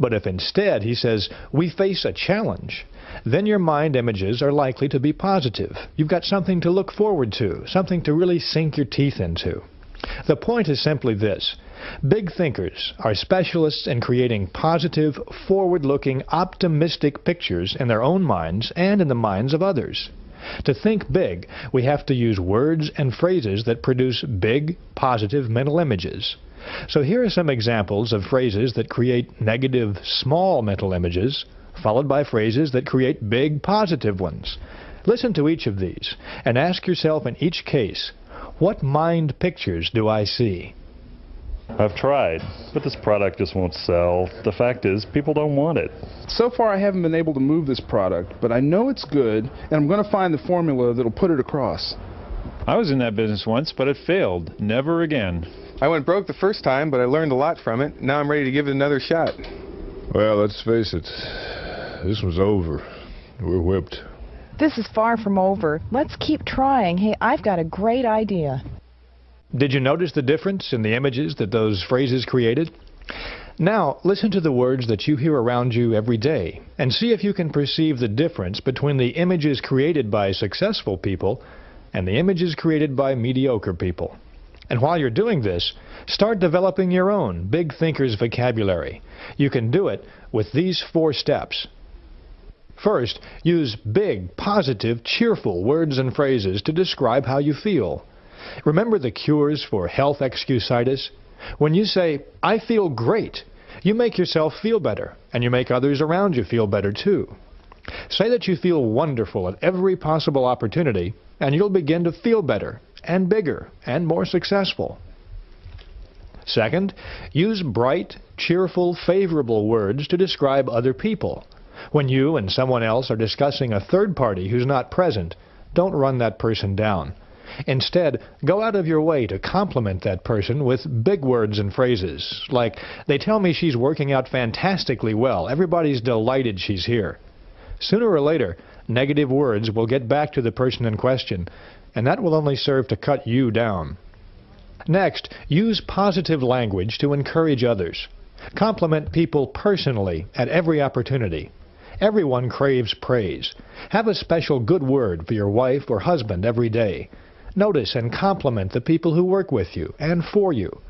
But if instead he says, "We face a challenge," then your mind images are likely to be positive. You've got something to look forward to, something to really sink your teeth into. The point is simply this. Big thinkers are specialists in creating positive, forward-looking, optimistic pictures in their own minds and in the minds of others. To think big, we have to use words and phrases that produce big, positive mental images. So here are some examples of phrases that create negative, small mental images, followed by phrases that create big, positive ones. Listen to each of these and ask yourself in each case, what mind pictures do I see? I've tried, but this product just won't sell. The fact is, people don't want it. So far I haven't been able to move this product, but I know it's good, and I'm going to find the formula that'll put it across. I was in that business once, but it failed. Never again. I went broke the first time, but I learned a lot from it. Now I'm ready to give it another shot. Well, let's face it, this one's over. We're whipped. This is far from over. Let's keep trying. Hey, I've got a great idea. Did you notice the difference in the images that those phrases created? Now, listen to the words that you hear around you every day and see if you can perceive the difference between the images created by successful people and the images created by mediocre people. And while you're doing this, start developing your own big thinker's vocabulary. You can do it with these 4 steps. First, use big, positive, cheerful words and phrases to describe how you feel. Remember the cures for health excusitis? When you say, I feel great, you make yourself feel better, and you make others around you feel better too. Say that you feel wonderful at every possible opportunity, and you'll begin to feel better, and bigger, and more successful. Second, use bright, cheerful, favorable words to describe other people. When you and someone else are discussing a third party who's not present, don't run that person down. Instead, go out of your way to compliment that person with big words and phrases, like, they tell me she's working out fantastically well. Everybody's delighted she's here. Sooner or later, negative words will get back to the person in question, and that will only serve to cut you down. Next, use positive language to encourage others. Compliment people personally at every opportunity. Everyone craves praise. Have a special good word for your wife or husband every day. Notice and compliment the people who work with you and for you.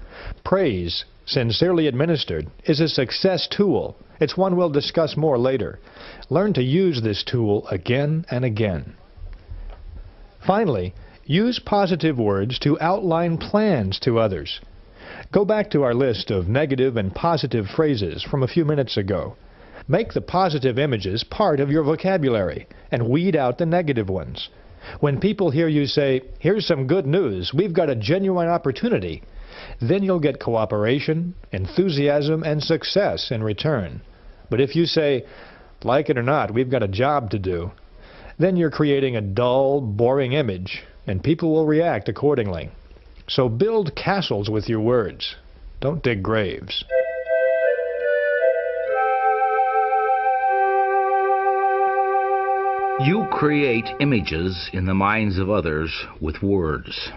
Praise, sincerely administered, is a success tool. It's one we'll discuss more later. Learn to use this tool again and again. Finally, use positive words to outline plans to others. Go back to our list of negative and positive phrases from a few minutes ago. Make the positive images part of your vocabulary and weed out the negative ones. When people hear you say, here's some good news, we've got a genuine opportunity, then you'll get cooperation, enthusiasm, and success in return. But if you say, like it or not, we've got a job to do, then you're creating a dull, boring image, and people will react accordingly. So build castles with your words. Don't dig graves. You create images in the minds of others with words.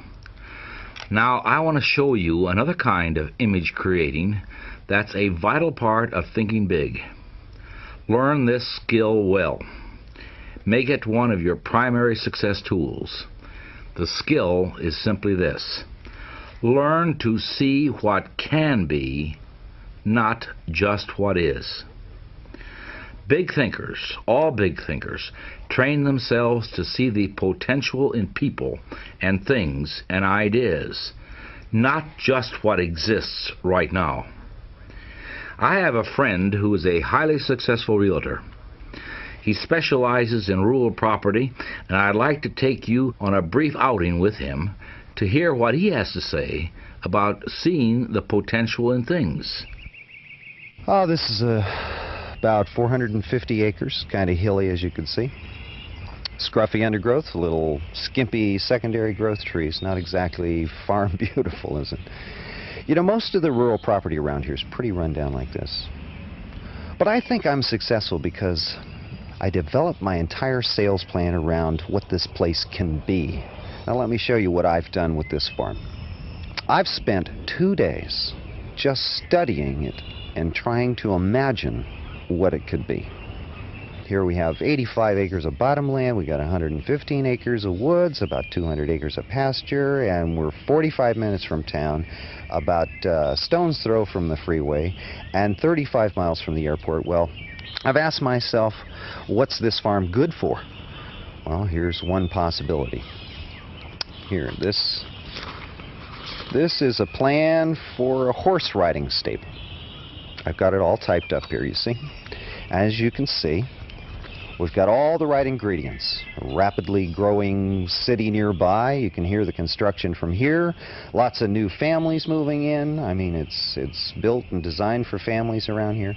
Now, I want to show you another kind of image creating that's a vital part of thinking big. Learn this skill well. Make it one of your primary success tools. The skill is simply this: learn to see what can be, not just what is. Big thinkers, all big thinkers, train themselves to see the potential in people and things and ideas, not just what exists right now. I have a friend who is a highly successful realtor. He specializes in rural property, and I'd like to take you on a brief outing with him to hear what he has to say about seeing the potential in things. Oh, this is about 450 acres, kind of hilly as you can see. Scruffy undergrowth, a little skimpy secondary growth trees. Not exactly farm beautiful, is it? You know, most of the rural property around here is pretty run down like this. But I think I'm successful because I developed my entire sales plan around what this place can be. Now let me show you what I've done with this farm. I've spent 2 days just studying it and trying to imagine what it could be. Here we have 85 acres of bottomland, we got 115 acres of woods, about 200 acres of pasture, and we're 45 minutes from town, about a stone's throw from the freeway, and 35 miles from the airport. Well, I've asked myself, what's this farm good for? Well, here's one possibility. Here, this is a plan for a horse riding stable. I've got it all typed up here, you see. As you can see, we've got all the right ingredients. A rapidly growing city nearby. You can hear the construction from here. Lots of new families moving in. I mean, it's built and designed for families around here.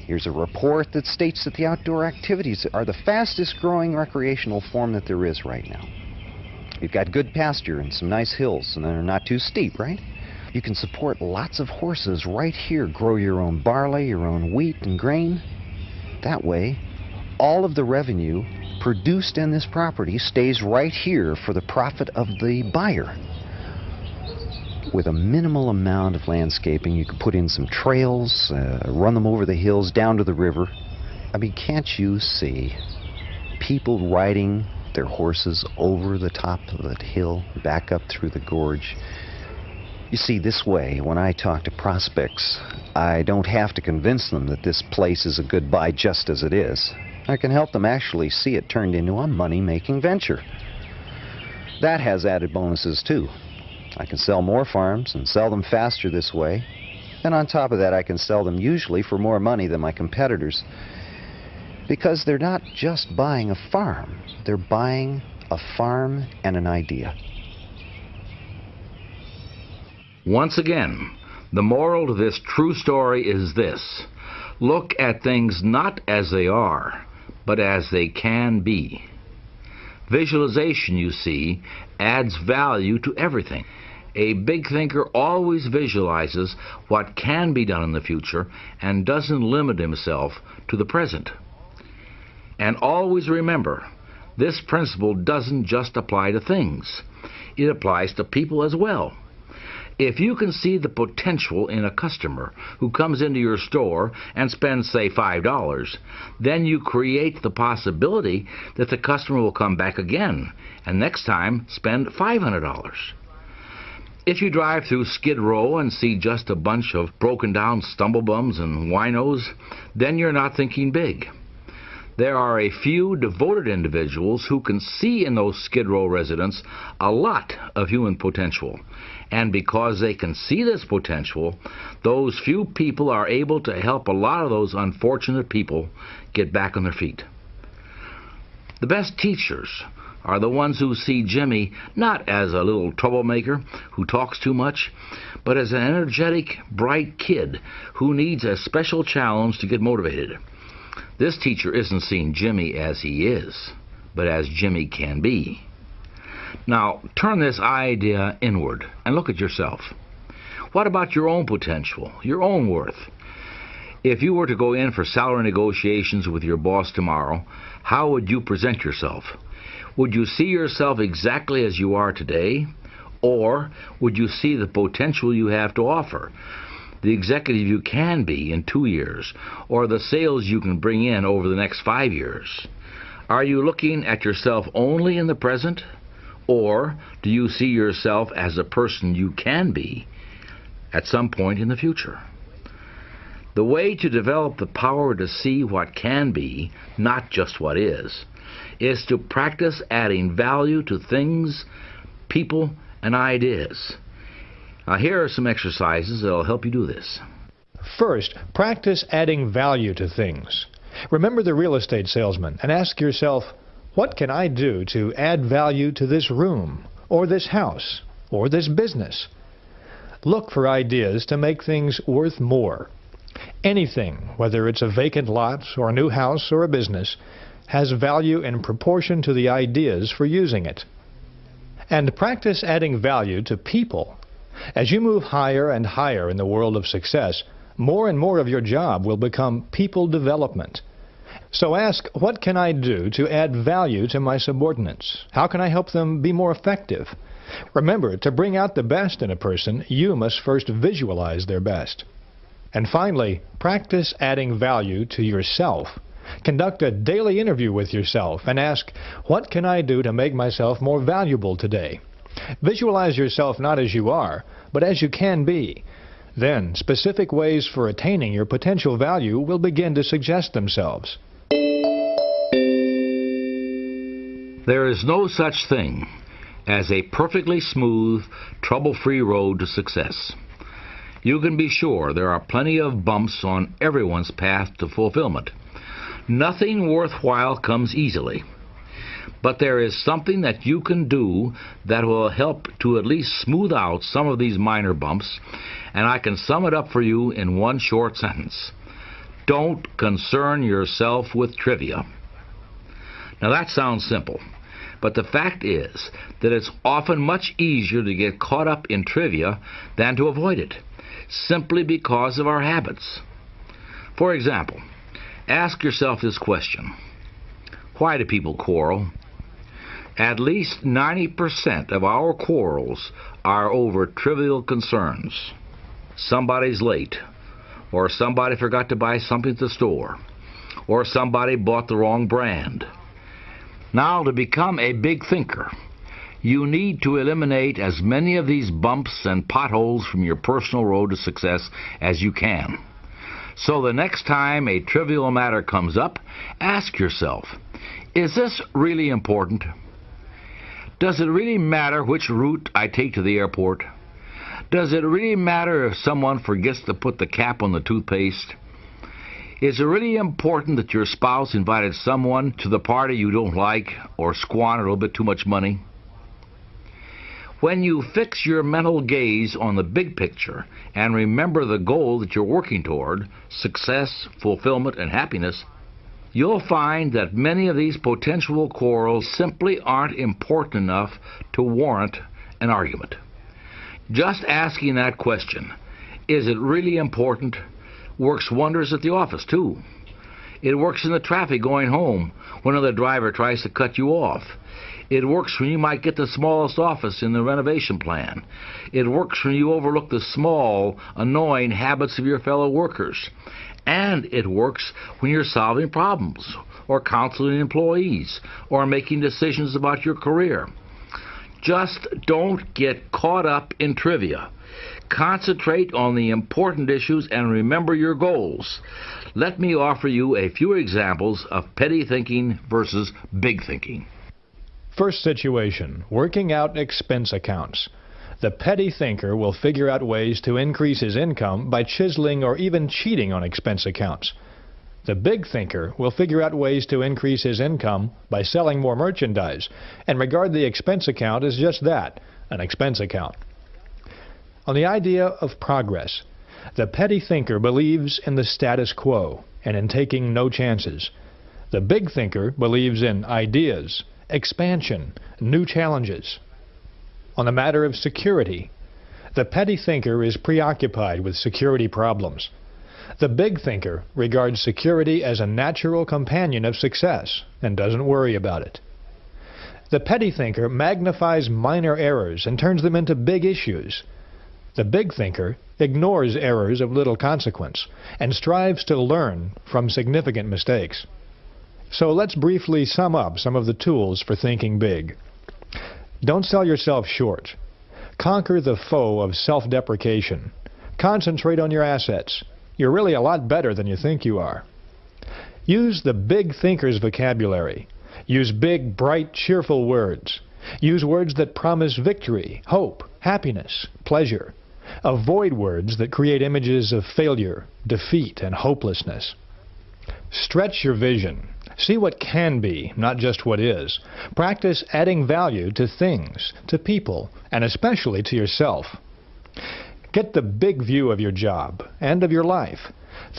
Here's a report that states that the outdoor activities are the fastest growing recreational form that there is right now. You've got good pasture and some nice hills, and they're not too steep, right? You can support lots of horses right here. Grow your own barley, your own wheat and grain. That way, all of the revenue produced in this property stays right here for the profit of the buyer. With a minimal amount of landscaping, you could put in some trails, run them over the hills, down to the river. I mean, can't you see people riding their horses over the top of that hill, back up through the gorge? You see, this way, when I talk to prospects, I don't have to convince them that this place is a good buy just as it is. I can help them actually see it turned into a money-making venture. That has added bonuses, too. I can sell more farms and sell them faster this way. And on top of that, I can sell them usually for more money than my competitors. Because they're not just buying a farm. They're buying a farm and an idea. Once again, the moral to this true story is this: look at things not as they are, but as they can be. Visualization, you see, adds value to everything. A big thinker always visualizes what can be done in the future and doesn't limit himself to the present. And always remember, this principle doesn't just apply to things. It applies to people as well. If you can see the potential in a customer who comes into your store and spends, say, $5, then you create the possibility that the customer will come back again and next time spend $500. If you drive through Skid Row and see just a bunch of broken down stumblebums and winos, then you're not thinking big. There are a few devoted individuals who can see in those Skid Row residents a lot of human potential. And because they can see this potential, those few people are able to help a lot of those unfortunate people get back on their feet. The best teachers are the ones who see Jimmy not as a little troublemaker who talks too much, but as an energetic, bright kid who needs a special challenge to get motivated. This teacher isn't seeing Jimmy as he is, but as Jimmy can be. Now, turn this idea inward and look at yourself. What about your own potential, your own worth? If you were to go in for salary negotiations with your boss tomorrow, how would you present yourself? Would you see yourself exactly as you are today? Or would you see the potential you have to offer? The executive you can be in 2 years, or the sales you can bring in over the next 5 years? Are you looking at yourself only in the present? Or do you see yourself as a person you can be at some point in the future? The way to develop the power to see what can be, not just what is to practice adding value to things, people, and ideas. Now, here are some exercises that will help you do this. First, practice adding value to things. Remember the real estate salesman and ask yourself, what can I do to add value to this room, or this house, or this business? Look for ideas to make things worth more. Anything, whether it's a vacant lot or a new house or a business, has value in proportion to the ideas for using it. And practice adding value to people. As you move higher and higher in the world of success, more and more of your job will become people development. So ask, what can I do to add value to my subordinates? How can I help them be more effective? Remember, to bring out the best in a person, you must first visualize their best. And finally, practice adding value to yourself. Conduct a daily interview with yourself and ask, what can I do to make myself more valuable today? Visualize yourself not as you are, but as you can be. Then, specific ways for attaining your potential value will begin to suggest themselves. There is no such thing as a perfectly smooth, trouble-free road to success. You can be sure there are plenty of bumps on everyone's path to fulfillment. Nothing worthwhile comes easily. But there is something that you can do that will help to at least smooth out some of these minor bumps, and I can sum it up for you in one short sentence. Don't concern yourself with trivia. Now that sounds simple, but the fact is that it's often much easier to get caught up in trivia than to avoid it, simply because of our habits. For example, ask yourself this question. Why do people quarrel? At least 90% of our quarrels are over trivial concerns. Somebody's late, or somebody forgot to buy something at the store, or somebody bought the wrong brand. Now, to become a big thinker, you need to eliminate as many of these bumps and potholes from your personal road to success as you can. So the next time a trivial matter comes up, ask yourself, is this really important? Does it really matter which route I take to the airport? Does it really matter if someone forgets to put the cap on the toothpaste? Is it really important that your spouse invited someone to the party you don't like or squandered a little bit too much money? When you fix your mental gaze on the big picture and remember the goal that you're working toward, success, fulfillment, and happiness, you'll find that many of these potential quarrels simply aren't important enough to warrant an argument. Just asking that question, is it really important, works wonders at the office, too. It works in the traffic going home when another driver tries to cut you off. It works when you might get the smallest office in the renovation plan. It works when you overlook the small, annoying habits of your fellow workers. And it works when you're solving problems, or counseling employees, or making decisions about your career. Just don't get caught up in trivia. Concentrate on the important issues and remember your goals. Let me offer you a few examples of petty thinking versus big thinking. First situation, working out expense accounts. The petty thinker will figure out ways to increase his income by chiseling or even cheating on expense accounts. The big thinker will figure out ways to increase his income by selling more merchandise and regard the expense account as just that, an expense account. On the idea of progress, the petty thinker believes in the status quo and in taking no chances. The big thinker believes in ideas, expansion, new challenges. On the matter of security, the petty thinker is preoccupied with security problems. The big thinker regards security as a natural companion of success and doesn't worry about it. The petty thinker magnifies minor errors and turns them into big issues. The big thinker ignores errors of little consequence and strives to learn from significant mistakes. So let's briefly sum up some of the tools for thinking big. Don't sell yourself short. Conquer the foe of self-deprecation. Concentrate on your assets. You're really a lot better than you think you are. Use the big thinker's vocabulary. Use big, bright, cheerful words. Use words that promise victory, hope, happiness, pleasure. Avoid words that create images of failure, defeat, and hopelessness. Stretch your vision. See what can be, not just what is. Practice adding value to things, to people, and especially to yourself. Get the big view of your job and of your life.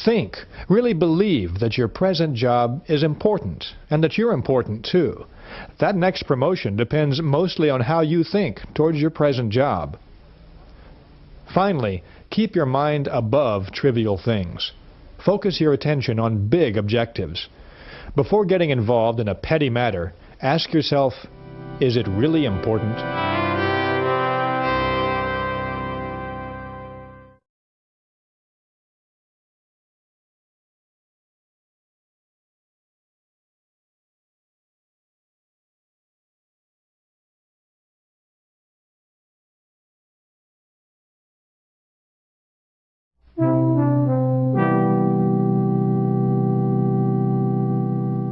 Think, really believe that your present job is important and that you're important too. That next promotion depends mostly on how you think towards your present job. Finally, keep your mind above trivial things. Focus your attention on big objectives. Before getting involved in a petty matter, ask yourself, is it really important?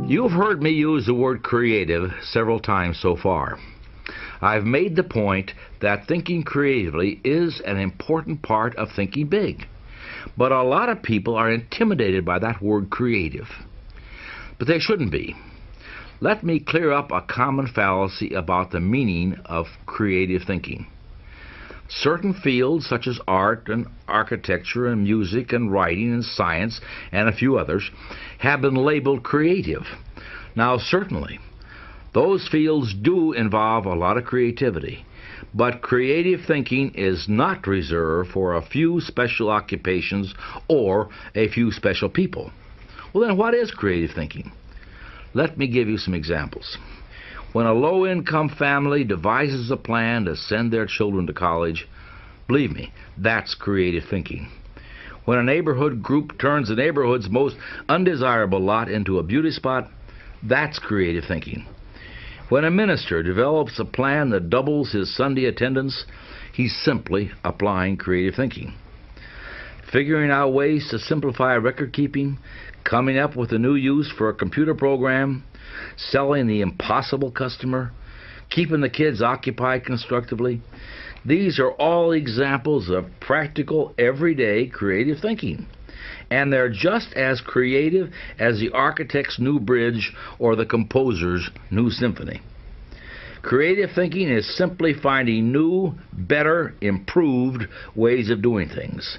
You've heard me use the word creative several times so far. I've made the point that thinking creatively is an important part of thinking big. But a lot of people are intimidated by that word creative. But they shouldn't be. Let me clear up a common fallacy about the meaning of creative thinking. Certain fields such as art and architecture and music and writing and science and a few others have been labeled creative. Now certainly, those fields do involve a lot of creativity, but creative thinking is not reserved for a few special occupations or a few special people. Well then, what is creative thinking? Let me give you some examples. When a low-income family devises a plan to send their children to college, believe me, that's creative thinking. When a neighborhood group turns the neighborhood's most undesirable lot into a beauty spot, that's creative thinking. When a minister develops a plan that doubles his Sunday attendance, he's simply applying creative thinking. Figuring out ways to simplify record keeping, coming up with a new use for a computer program, selling the impossible customer, keeping the kids occupied constructively. These are all examples of practical, everyday creative thinking. And they're just as creative as the architect's new bridge or the composer's new symphony. Creative thinking is simply finding new, better, improved ways of doing things.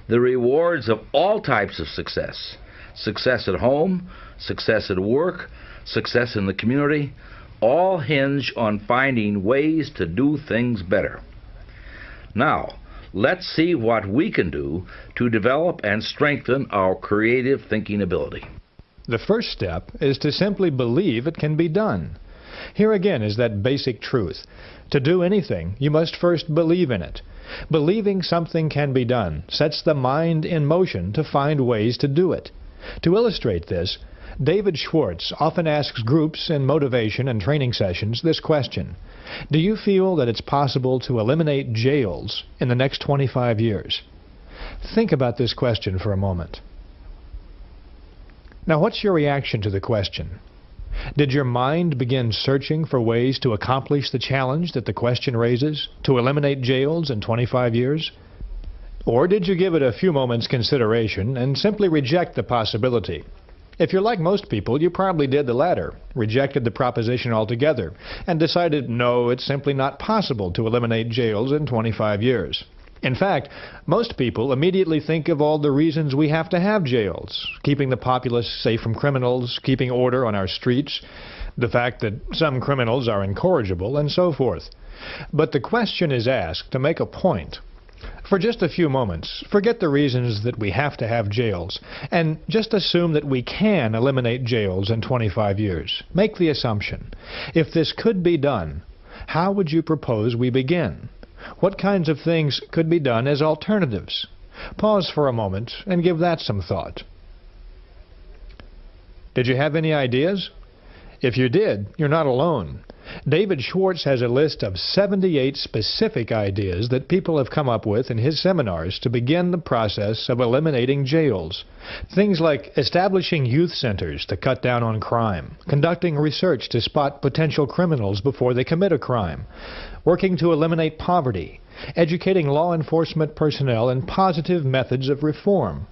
The rewards of all types of success, success at home, success at work, success in the community, all hinge on finding ways to do things better. Now, let's see what we can do to develop and strengthen our creative thinking ability. The first step is to simply believe it can be done. Here again is that basic truth. To do anything, you must first believe in it. Believing something can be done sets the mind in motion to find ways to do it. To illustrate this, David Schwartz often asks groups in motivation and training sessions this question: do you feel that it's possible to eliminate jails in the next 25 years? Think about this question for a moment. Now, what's your reaction to the question? Did your mind begin searching for ways to accomplish the challenge that the question raises, to eliminate jails in 25 years? Or did you give it a few moments' consideration and simply reject the possibility? If you're like most people, you probably did the latter, rejected the proposition altogether, and decided, no, it's simply not possible to eliminate jails in 25 years. In fact, most people immediately think of all the reasons we have to have jails: keeping the populace safe from criminals, keeping order on our streets, the fact that some criminals are incorrigible, and so forth. But the question is asked to make a point. For just a few moments, forget the reasons that we have to have jails, and just assume that we can eliminate jails in 25 years. Make the assumption. If this could be done, how would you propose we begin? What kinds of things could be done as alternatives? Pause for a moment and give that some thought. Did you have any ideas? If you did, you're not alone. David Schwartz has a list of 78 specific ideas that people have come up with in his seminars to begin the process of eliminating jails. Things like establishing youth centers to cut down on crime, conducting research to spot potential criminals before they commit a crime, working to eliminate poverty, educating law enforcement personnel in positive methods of reform.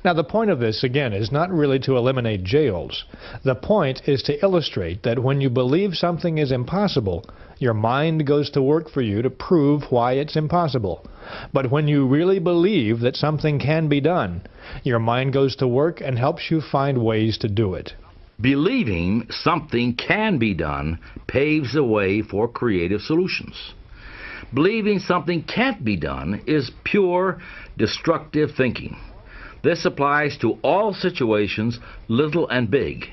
Now, the point of this, again, is not really to eliminate jails. The point is to illustrate that when you believe something is impossible, your mind goes to work for you to prove why it's impossible. But when you really believe that something can be done, your mind goes to work and helps you find ways to do it. Believing something can be done paves the way for creative solutions. Believing something can't be done is pure destructive thinking. This applies to all situations, little and big.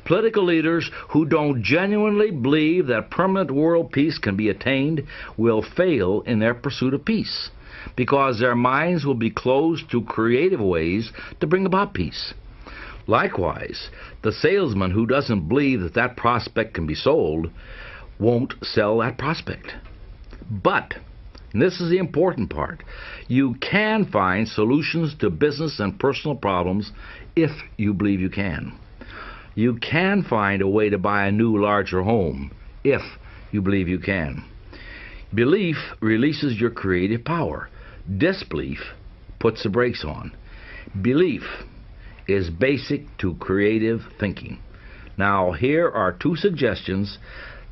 Political leaders who don't genuinely believe that permanent world peace can be attained will fail in their pursuit of peace, because their minds will be closed to creative ways to bring about peace. Likewise, the salesman who doesn't believe that that prospect can be sold won't sell that prospect. But, and this is the important part, you can find solutions to business and personal problems if you believe you can. You can find a way to buy a new, larger home if you believe you can. Belief releases your creative power. Disbelief puts the brakes on. Belief is basic to creative thinking. Now, here are 2 suggestions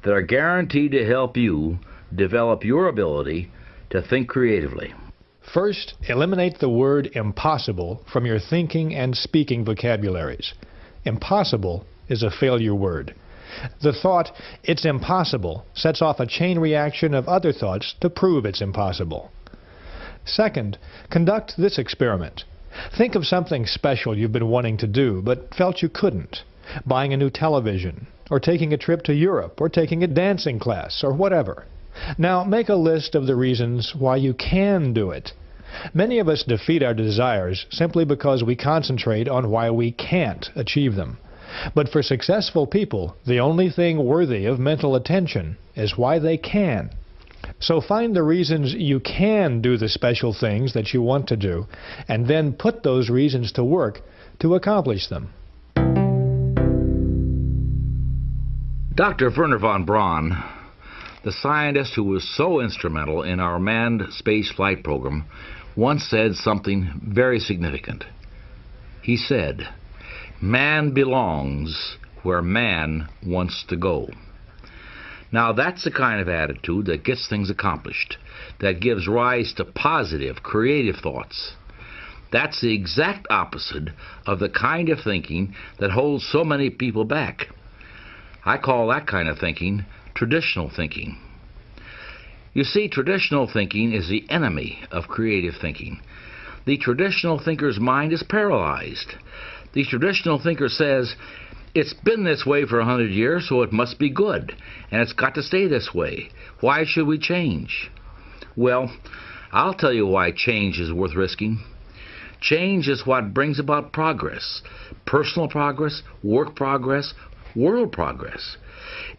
that are guaranteed to help you develop your ability to think creatively. First, eliminate the word impossible from your thinking and speaking vocabularies. Impossible is a failure word. The thought, it's impossible, sets off a chain reaction of other thoughts to prove it's impossible. Second, conduct this experiment. Think of something special you've been wanting to do but felt you couldn't. Buying a new television, or taking a trip to Europe, or taking a dancing class, or whatever. Now, make a list of the reasons why you can do it. Many of us defeat our desires simply because we concentrate on why we can't achieve them. But for successful people, the only thing worthy of mental attention is why they can. So find the reasons you can do the special things that you want to do, and then put those reasons to work to accomplish them. Dr. Wernher von Braun, the scientist who was so instrumental in our manned space flight program, once said something very significant. He said, "Man belongs where man wants to go." Now that's the kind of attitude that gets things accomplished, that gives rise to positive, creative thoughts. That's the exact opposite of the kind of thinking that holds so many people back. I call that kind of thinking traditional thinking. You see, traditional thinking is the enemy of creative thinking. The traditional thinker's mind is paralyzed. The traditional thinker says, it's been this way for 100 years, so it must be good, and it's got to stay this way. Why should we change? Well, I'll tell you why change is worth risking. Change is what brings about progress. Personal progress, work progress, world progress.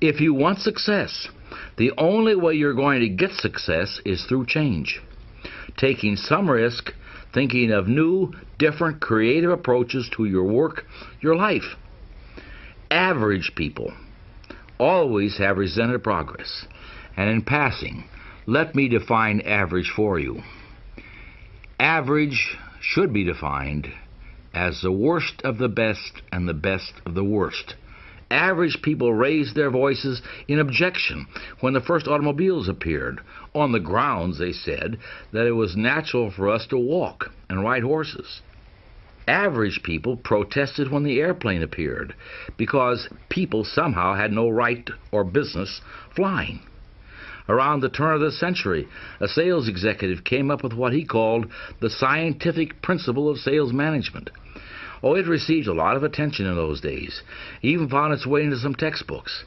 If you want success, the only way you're going to get success is through change. Taking some risk, thinking of new, different, creative approaches to your work, your life. Average people always have resented progress. And in passing, let me define average for you. Average should be defined as the worst of the best and the best of the worst. Average people raised their voices in objection when the first automobiles appeared, on the grounds, they said, that it was natural for us to walk and ride horses. Average people protested when the airplane appeared, because people somehow had no right or business flying. Around the turn of the century, a sales executive came up with what he called the scientific principle of sales management. Oh, it received a lot of attention in those days. It even found its way into some textbooks.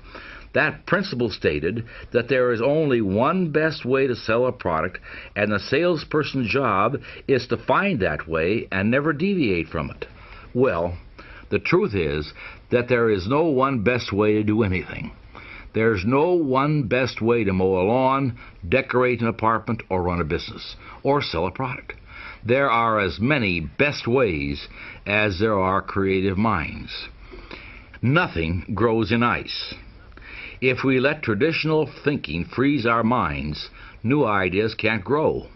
That principle stated that there is only one best way to sell a product, and the salesperson's job is to find that way and never deviate from it. Well, the truth is that there is no one best way to do anything. There's no one best way to mow a lawn, decorate an apartment, or run a business, or sell a product. There are as many best ways as there are creative minds. Nothing grows in ice. If we let traditional thinking freeze our minds, new ideas can't grow.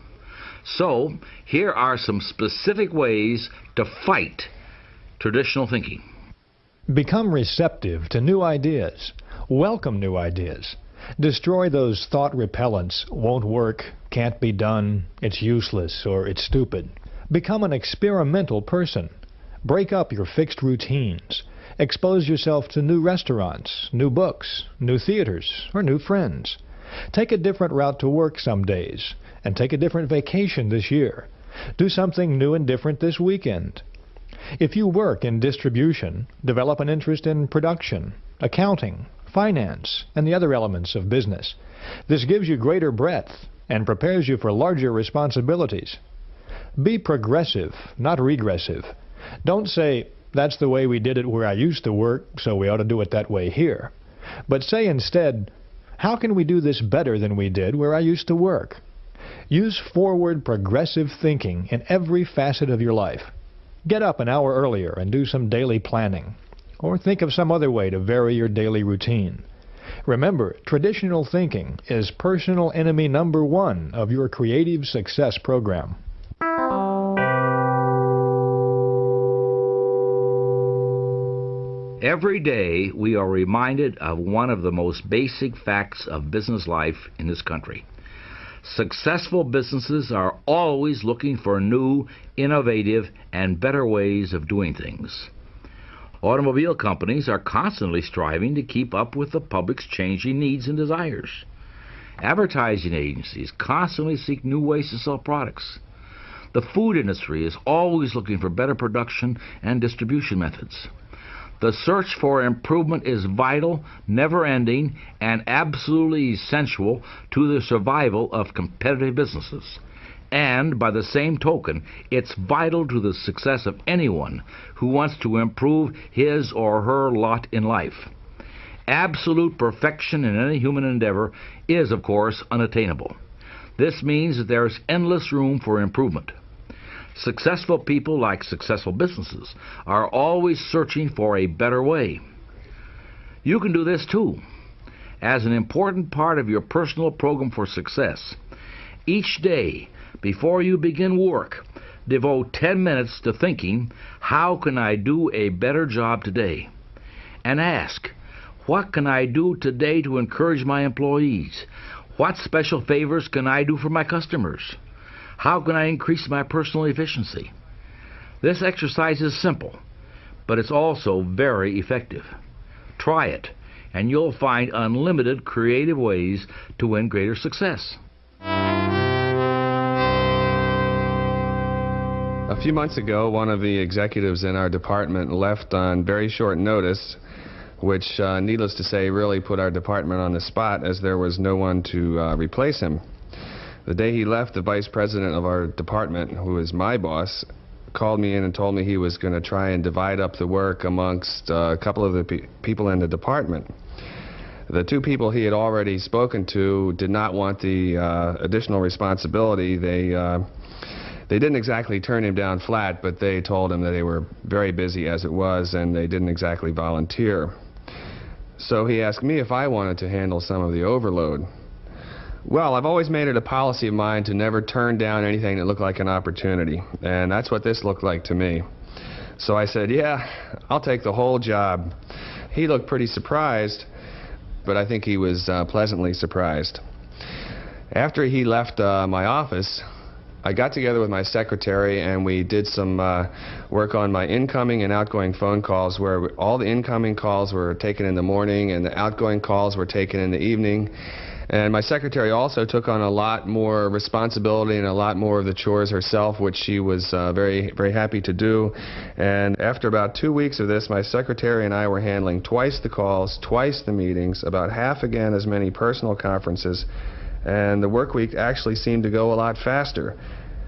So, here are some specific ways to fight traditional thinking. Become receptive to new ideas. Welcome new ideas. Destroy those thought repellents, won't work, can't be done, it's useless, or it's stupid. Become an experimental person. Break up your fixed routines. Expose yourself to new restaurants, new books, new theaters, or new friends. Take a different route to work some days, and take a different vacation this year. Do something new and different this weekend. If you work in distribution, develop an interest in production, accounting, finance, and the other elements of business. This gives you greater breadth and prepares you for larger responsibilities. Be progressive, not regressive. Don't say, that's the way we did it where I used to work, so we ought to do it that way here. But say instead, how can we do this better than we did where I used to work? Use forward, progressive thinking in every facet of your life. Get up an hour earlier and do some daily planning. or think of some other way to vary your daily routine. Remember, traditional thinking is personal enemy number one of your creative success program. Every day, we are reminded of one of the most basic facts of business life in this country. Successful businesses are always looking for new, innovative, and better ways of doing things. Automobile companies are constantly striving to keep up with the public's changing needs and desires. Advertising agencies constantly seek new ways to sell products. The food industry is always looking for better production and distribution methods. The search for improvement is vital, never-ending, and absolutely essential to the survival of competitive businesses. And, by the same token, it's vital to the success of anyone who wants to improve his or her lot in life. Absolute perfection in any human endeavor is, of course, unattainable. This means that there is endless room for improvement. Successful people, like successful businesses, are always searching for a better way. You can do this too. As an important part of your personal program for success, each day, before you begin work, devote 10 minutes to thinking, how can I do a better job today? And ask, what can I do today to encourage my employees? What special favors can I do for my customers? How can I increase my personal efficiency? This exercise is simple, but it's also very effective. Try it, and you'll find unlimited creative ways to win greater success. A few months ago, one of the executives in our department left on very short notice, which, needless to say, really put our department on the spot as there was no one to replace him. The day he left, the vice president of our department, who is my boss, called me in and told me he was going to try and divide up the work amongst a couple of the people in the department. The two people he had already spoken to did not want the additional responsibility. They didn't exactly turn him down flat, but they told him that they were very busy as it was, and they didn't exactly volunteer. So he asked me if I wanted to handle some of the overload. Well, I've always made it a policy of mine to never turn down anything that looked like an opportunity, and that's what this looked like to me. So I said, yeah, I'll take the whole job. He looked pretty surprised, but I think he was pleasantly surprised. After he left my office, I got together with my secretary and we did some work on my incoming and outgoing phone calls, where all the incoming calls were taken in the morning and the outgoing calls were taken in the evening. And my secretary also took on a lot more responsibility and a lot more of the chores herself, which she was very, very happy to do. And after about 2 weeks of this, my secretary and I were handling twice the calls, twice the meetings, about half again as many personal conferences, and the work week actually seemed to go a lot faster.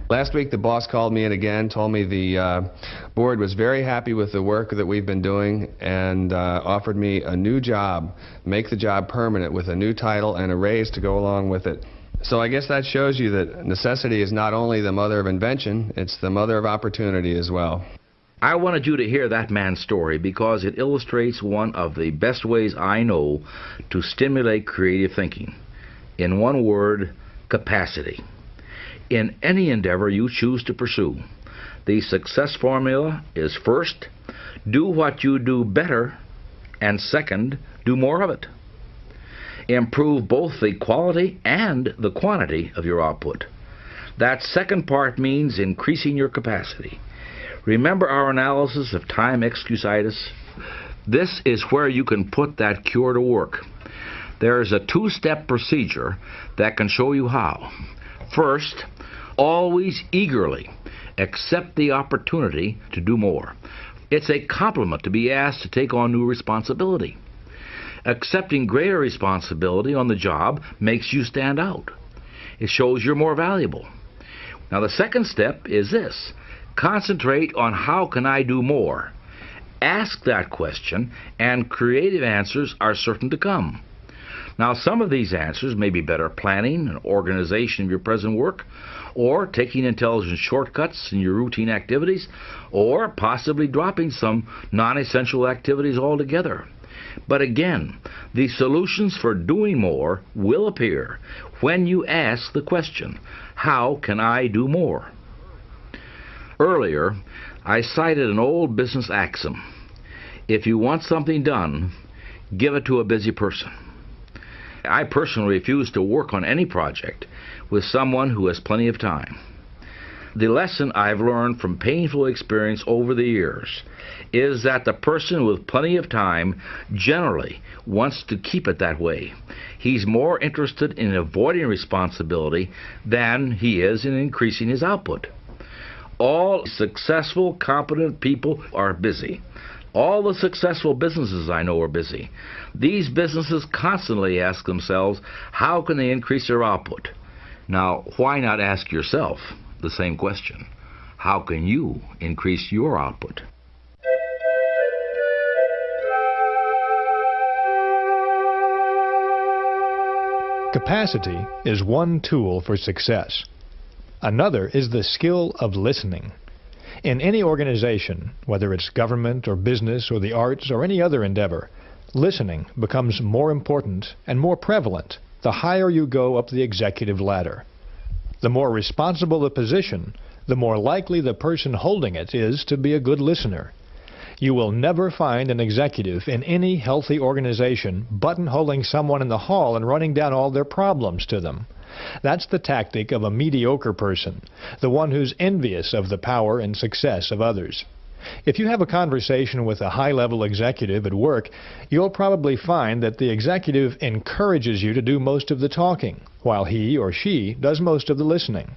Last week the boss called me in again, told me the board was very happy with the work that we've been doing, and offered me a new job, make the job permanent with a new title and a raise to go along with it. So I guess that shows you that necessity is not only the mother of invention, it's the mother of opportunity as well. I wanted you to hear that man's story because it illustrates one of the best ways I know to stimulate creative thinking. In one word, capacity. In any endeavor you choose to pursue, the success formula is first, do what you do better, and second, do more of it. Improve both the quality and the quantity of your output. That second part means increasing your capacity. Remember our analysis of time excusitis? This is where you can put that cure to work. There is a two-step procedure that can show you how. First, always eagerly accept the opportunity to do more. It's a compliment to be asked to take on new responsibility. Accepting greater responsibility on the job makes you stand out. It shows you're more valuable. Now the second step is this: concentrate on how can I do more. Ask that question and creative answers are certain to come. Now, some of these answers may be better planning and organization of your present work, or taking intelligent shortcuts in your routine activities, or possibly dropping some non-essential activities altogether. But again, the solutions for doing more will appear when you ask the question, how can I do more? Earlier, I cited an old business axiom. If you want something done, give it to a busy person. I personally refuse to work on any project with someone who has plenty of time. The lesson I've learned from painful experience over the years is that the person with plenty of time generally wants to keep it that way. He's more interested in avoiding responsibility than he is in increasing his output. All successful, competent people are busy. All the successful businesses I know are busy. These businesses constantly ask themselves, how can they increase their output? Now, why not ask yourself the same question? How can you increase your output? Capacity is one tool for success. Another is the skill of listening. In any organization, whether it's government or business or the arts or any other endeavor, listening becomes more important and more prevalent the higher you go up the executive ladder. The more responsible the position, the more likely the person holding it is to be a good listener. You will never find an executive in any healthy organization buttonholing someone in the hall and running down all their problems to them. That's the tactic of a mediocre person, the one who's envious of the power and success of others. If you have a conversation with a high-level executive at work, you'll probably find that the executive encourages you to do most of the talking, while he or she does most of the listening.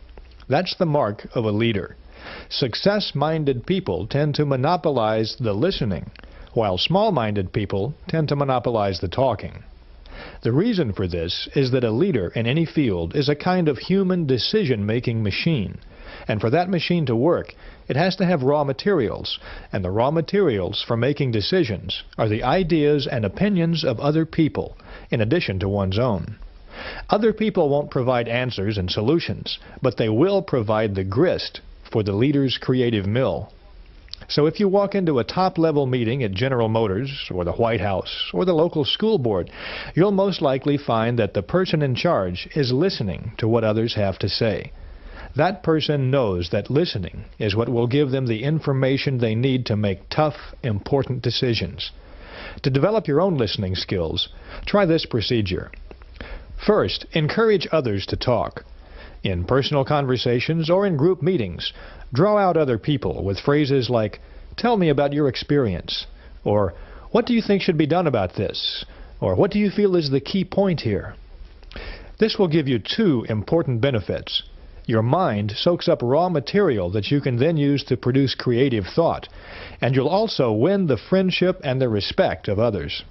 That's the mark of a leader. Success-minded people tend to monopolize the listening, while small-minded people tend to monopolize the talking. The reason for this is that a leader in any field is a kind of human decision-making machine. And for that machine to work, it has to have raw materials. And the raw materials for making decisions are the ideas and opinions of other people, in addition to one's own. Other people won't provide answers and solutions, but they will provide the grist for the leader's creative mill. So if you walk into a top-level meeting at General Motors or the White House or the local school board, you'll most likely find that the person in charge is listening to what others have to say. That person knows that listening is what will give them the information they need to make tough, important decisions. To develop your own listening skills, try this procedure. First, encourage others to talk. In personal conversations or in group meetings, draw out other people with phrases like, "Tell me about your experience," or "What do you think should be done about this?" or "What do you feel is the key point here?" This will give you two important benefits. Your mind soaks up raw material that you can then use to produce creative thought, and you'll also win the friendship and the respect of others.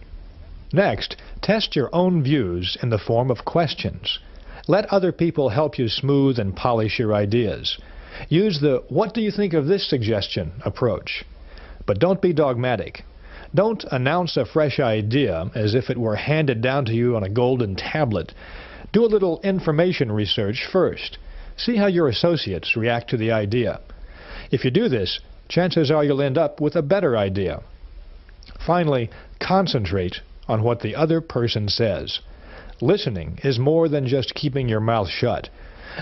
Next, test your own views in the form of questions. Let other people help you smooth and polish your ideas. Use the "what do you think of this suggestion" approach. But don't be dogmatic. Don't announce a fresh idea as if it were handed down to you on a golden tablet. Do a little information research first. See how your associates react to the idea. If you do this, chances are you'll end up with a better idea. Finally, concentrate on what the other person says. Listening is more than just keeping your mouth shut.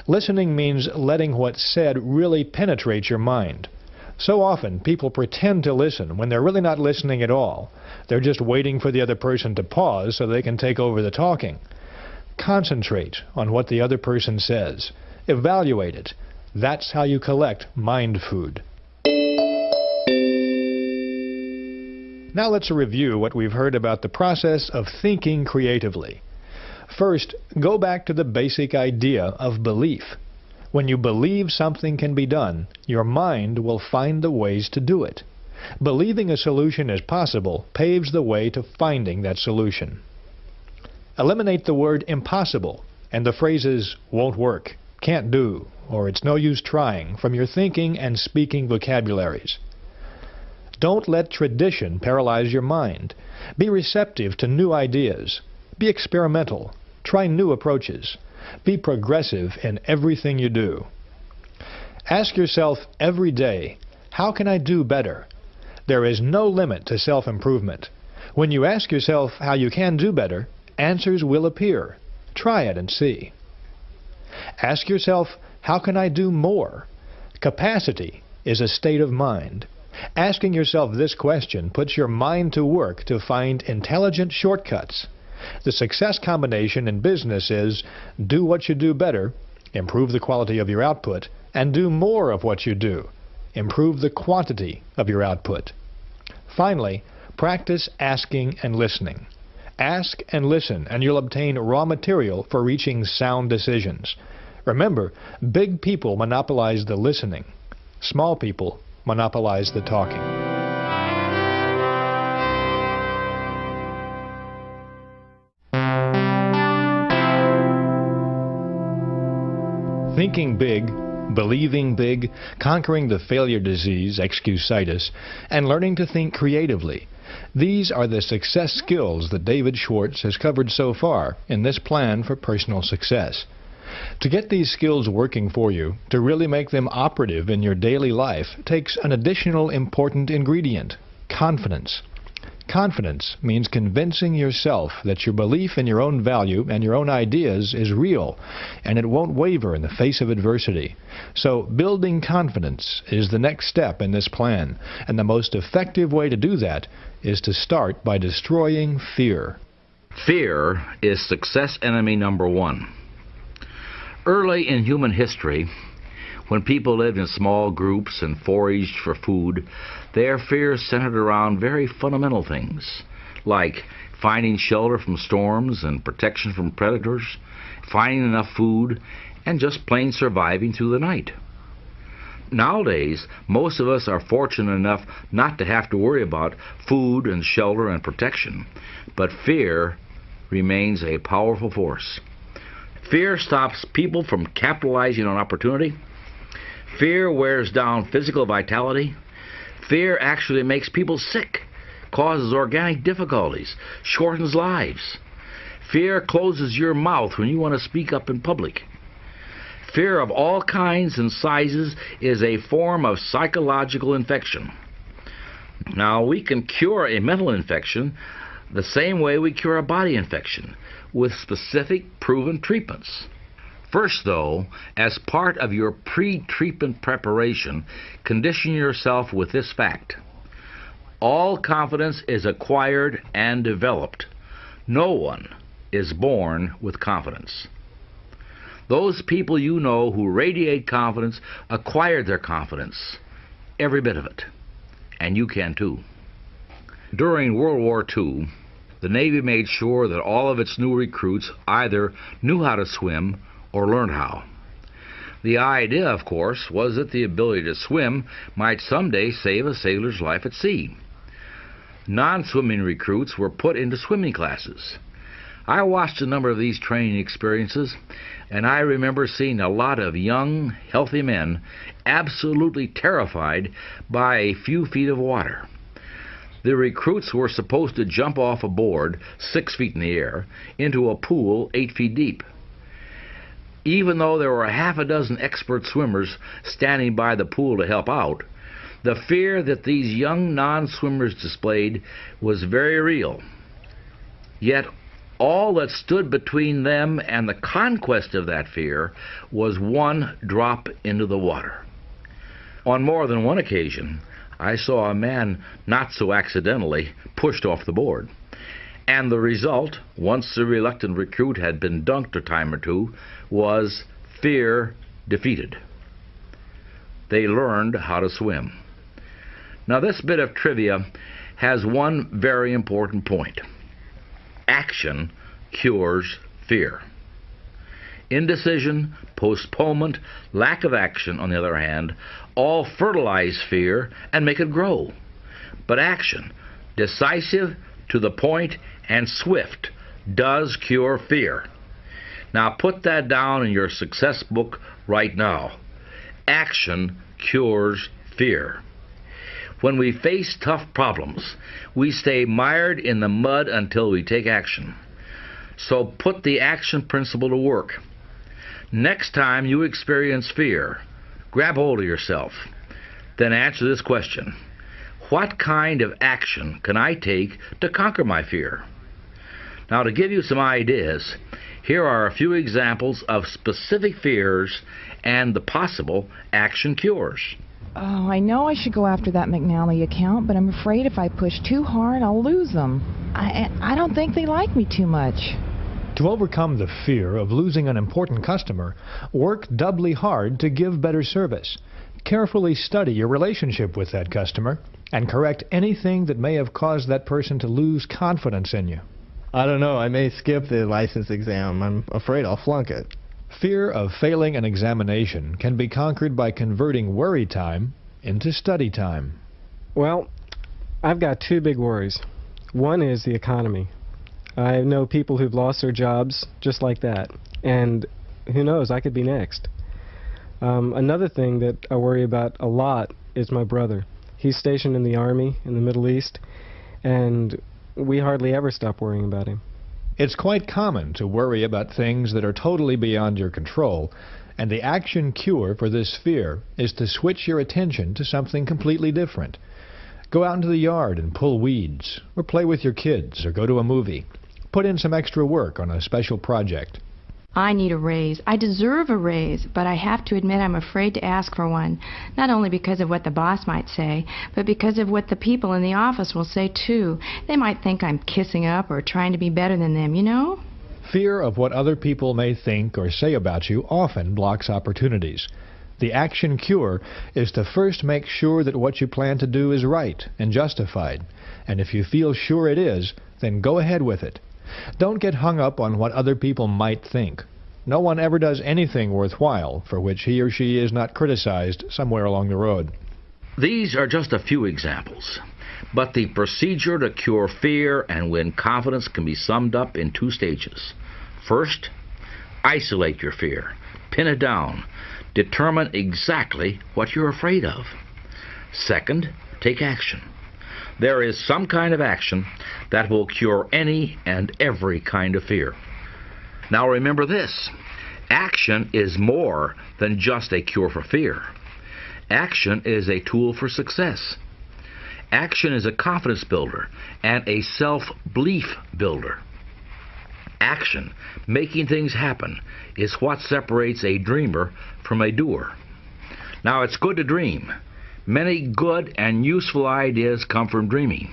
Listening means letting what's said really penetrate your mind. So often, people pretend to listen when they're really not listening at all. They're just waiting for the other person to pause so they can take over the talking. Concentrate on what the other person says. Evaluate it. That's how you collect mind food. Now let's review what we've heard about the process of thinking creatively. First, go back to the basic idea of belief. When you believe something can be done, your mind will find the ways to do it. Believing a solution is possible paves the way to finding that solution. Eliminate the word impossible and the phrases won't work, can't do, or it's no use trying from your thinking and speaking vocabularies. Don't let tradition paralyze your mind. Be receptive to new ideas. Be experimental. Try new approaches. Be progressive in everything you do. Ask yourself every day, how can I do better? There is no limit to self-improvement. When you ask yourself how you can do better, answers will appear. Try it and see. Ask yourself, how can I do more? Capacity is a state of mind. Asking yourself this question puts your mind to work to find intelligent shortcuts. The success combination in business is do what you do better, improve the quality of your output, and do more of what you do. Improve the quantity of your output. Finally, practice asking and listening. Ask and listen, and you'll obtain raw material for reaching sound decisions. Remember, big people monopolize the listening. Small people monopolize the talking. Thinking big, believing big, conquering the failure disease, excusitis, and learning to think creatively. These are the success skills that David Schwartz has covered so far in this plan for personal success. To get these skills working for you, to really make them operative in your daily life, takes an additional important ingredient: confidence. Confidence means convincing yourself that your belief in your own value and your own ideas is real, and it won't waver in the face of adversity. So building confidence is the next step in this plan, and the most effective way to do that is to start by destroying fear. Fear is success enemy number one. Early in human history, when people lived in small groups and foraged for food, their fears centered around very fundamental things, like finding shelter from storms and protection from predators, finding enough food, and just plain surviving through the night. Nowadays, most of us are fortunate enough not to have to worry about food and shelter and protection, but fear remains a powerful force. Fear stops people from capitalizing on opportunity. Fear wears down physical vitality. Fear actually makes people sick, causes organic difficulties, shortens lives. Fear closes your mouth when you want to speak up in public. Fear of all kinds and sizes is a form of psychological infection. Now, we can cure a mental infection the same way we cure a body infection, with specific proven treatments. First, though, as part of your pre-treatment preparation, condition yourself with this fact: all confidence is acquired and developed. No one is born with confidence. Those people you know who radiate confidence acquired their confidence, every bit of it, and you can too. During World War II, the Navy made sure that all of its new recruits either knew how to swim or learned how. The idea, of course, was that the ability to swim might someday save a sailor's life at sea. Non-swimming recruits were put into swimming classes. I watched a number of these training experiences, and I remember seeing a lot of young, healthy men absolutely terrified by a few feet of water. The recruits were supposed to jump off a board 6 feet in the air into a pool 8 feet deep. Even though there were half a dozen expert swimmers standing by the pool to help out, the fear that these young non-swimmers displayed was very real. Yet all that stood between them and the conquest of that fear was one drop into the water. On more than one occasion, I saw a man not so accidentally pushed off the board. And the result, once the reluctant recruit had been dunked a time or two, was fear defeated. They learned how to swim. Now, this bit of trivia has one very important point. Action cures fear. Indecision, postponement, lack of action, on the other hand, all fertilize fear and make it grow. But action, decisive, to the point, and swift, does cure fear. Now put that down in your success book right now. Action cures fear. When we face tough problems, we stay mired in the mud until we take action. So put the action principle to work. Next time you experience fear, grab hold of yourself. Then answer this question. What kind of action can I take to conquer my fear? Now, to give you some ideas, here are a few examples of specific fears and the possible action cures. Oh, I know I should go after that McNally account, but I'm afraid if I push too hard, I'll lose them. I don't think they like me too much. To overcome the fear of losing an important customer, work doubly hard to give better service. Carefully study your relationship with that customer and correct anything that may have caused that person to lose confidence in you. I don't know. I may skip the license exam. I'm afraid I'll flunk it. Fear of failing an examination can be conquered by converting worry time into study time. Well, I've got two big worries. One is the economy. I know people who've lost their jobs just like that. And who knows, I could be next. Another thing that I worry about a lot is my brother. He's stationed in the Army in the Middle East, and we hardly ever stop worrying about him. It's quite common to worry about things that are totally beyond your control, and the action cure for this fear is to switch your attention to something completely different. Go out into the yard and pull weeds, or play with your kids, or go to a movie. Put in some extra work on a special project. I need a raise. I deserve a raise, but I have to admit I'm afraid to ask for one, not only because of what the boss might say, but because of what the people in the office will say, too. They might think I'm kissing up or trying to be better than them, you know? Fear of what other people may think or say about you often blocks opportunities. The action cure is to first make sure that what you plan to do is right and justified, and if you feel sure it is, then go ahead with it. Don't get hung up on what other people might think. No one ever does anything worthwhile for which he or she is not criticized somewhere along the road. These are just a few examples, but the procedure to cure fear and win confidence can be summed up in two stages. First, isolate your fear. Pin it down. Determine exactly what you're afraid of. Second, take action. There is some kind of action that will cure any and every kind of fear. Now remember this, action is more than just a cure for fear. Action is a tool for success. Action is a confidence builder and a self-belief builder. Action, making things happen, is what separates a dreamer from a doer. Now it's good to dream. Many good and useful ideas come from dreaming.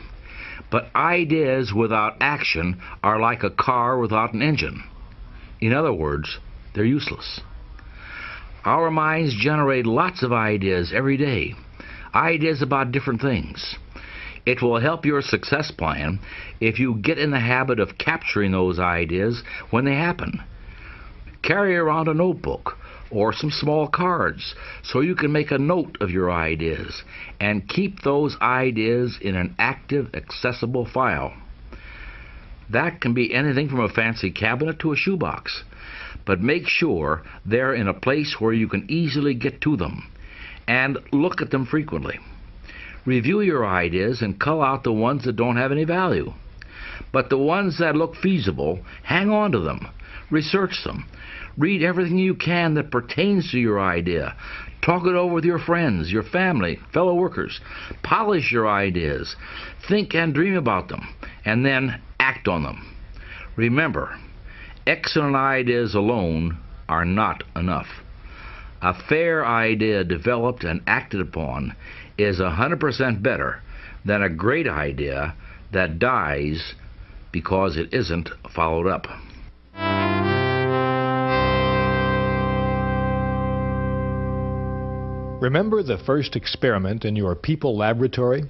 But ideas without action are like a car without an engine. In other words, they're useless. Our minds generate lots of ideas every day. Ideas about different things. It will help your success plan if you get in the habit of capturing those ideas when they happen. Carry around a notebook or some small cards so you can make a note of your ideas and keep those ideas in an active, accessible file. That can be anything from a fancy cabinet to a shoebox, but make sure they're in a place where you can easily get to them and look at them frequently. Review your ideas and cull out the ones that don't have any value. But the ones that look feasible, hang on to them. Research them. Read everything you can that pertains to your idea. Talk it over with your friends, your family, fellow workers. Polish your ideas. Think and dream about them, and then act on them. Remember, excellent ideas alone are not enough. A fair idea developed and acted upon is 100% better than a great idea that dies because it isn't followed up. Remember the first experiment in your people laboratory?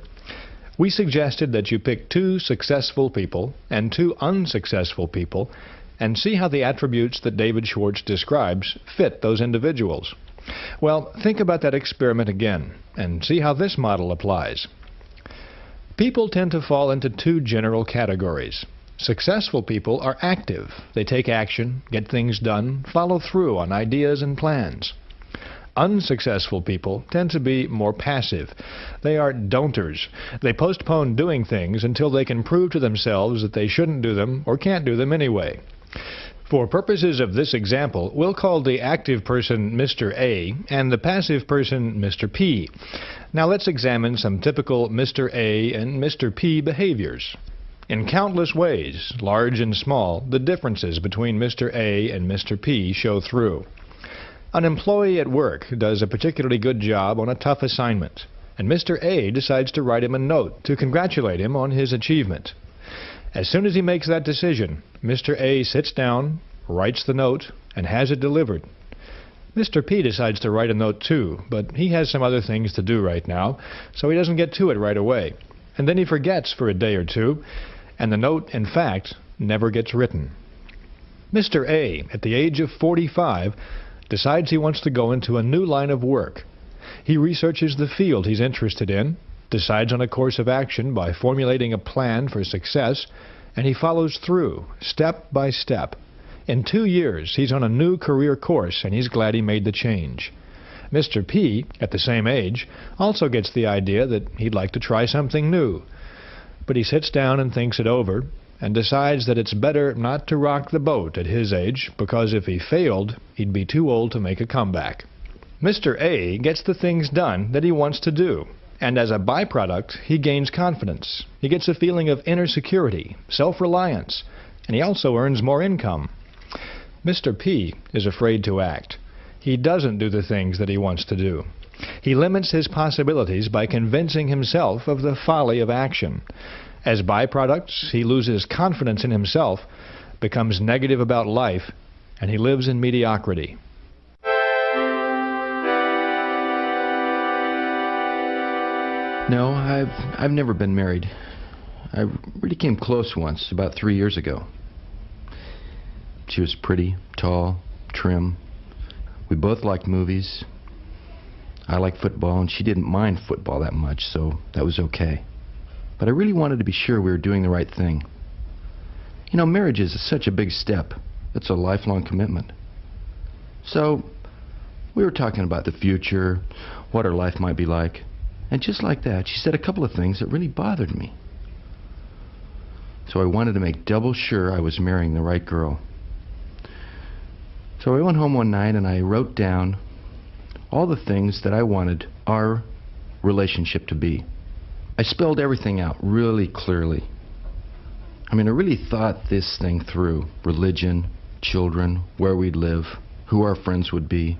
We suggested that you pick 2 successful people and 2 unsuccessful people and see how the attributes that David Schwartz describes fit those individuals. Well, think about that experiment again and see how this model applies. People tend to fall into 2 general categories. Successful people are active. They take action, get things done, follow through on ideas and plans. Unsuccessful people tend to be more passive. They are don'ters. They postpone doing things until they can prove to themselves that they shouldn't do them or can't do them anyway. For purposes of this example, we'll call the active person Mr. A and the passive person Mr. P. Now let's examine some typical Mr. A and Mr. P behaviors. In countless ways, large and small, the differences between Mr. A and Mr. P show through. An employee at work does a particularly good job on a tough assignment, and Mr. A decides to write him a note to congratulate him on his achievement. As soon as he makes that decision, Mr. A sits down, writes the note, and has it delivered. Mr. P decides to write a note too, but he has some other things to do right now, so he doesn't get to it right away. And then he forgets for a day or two, and the note, in fact, never gets written. Mr. A, at the age of 45, decides he wants to go into a new line of work. He researches the field he's interested in, decides on a course of action by formulating a plan for success, and he follows through, step by step. In 2 years, he's on a new career course, and he's glad he made the change. Mr. P, at the same age, also gets the idea that he'd like to try something new. But he sits down and thinks it over, and decides that it's better not to rock the boat at his age, because if he failed, he'd be too old to make a comeback. Mr. A gets the things done that he wants to do, and as a byproduct, he gains confidence. He gets a feeling of inner security, self-reliance, and he also earns more income. Mr. P is afraid to act. He doesn't do the things that he wants to do. He limits his possibilities by convincing himself of the folly of action. As byproducts, he loses confidence in himself, becomes negative about life, and he lives in mediocrity. No, I've never been married. I really came close once, about 3 years ago. She was pretty, tall, trim. We both liked movies. I liked football, and she didn't mind football that much, so that was okay. But I really wanted to be sure we were doing the right thing. You know, marriage is such a big step. It's a lifelong commitment. So, we were talking about the future, what our life might be like. And just like that, she said a couple of things that really bothered me. So I wanted to make double sure I was marrying the right girl. So I went home one night and I wrote down all the things that I wanted our relationship to be. I spelled everything out really clearly. I mean, I really thought this thing through. Religion, children, where we'd live, who our friends would be.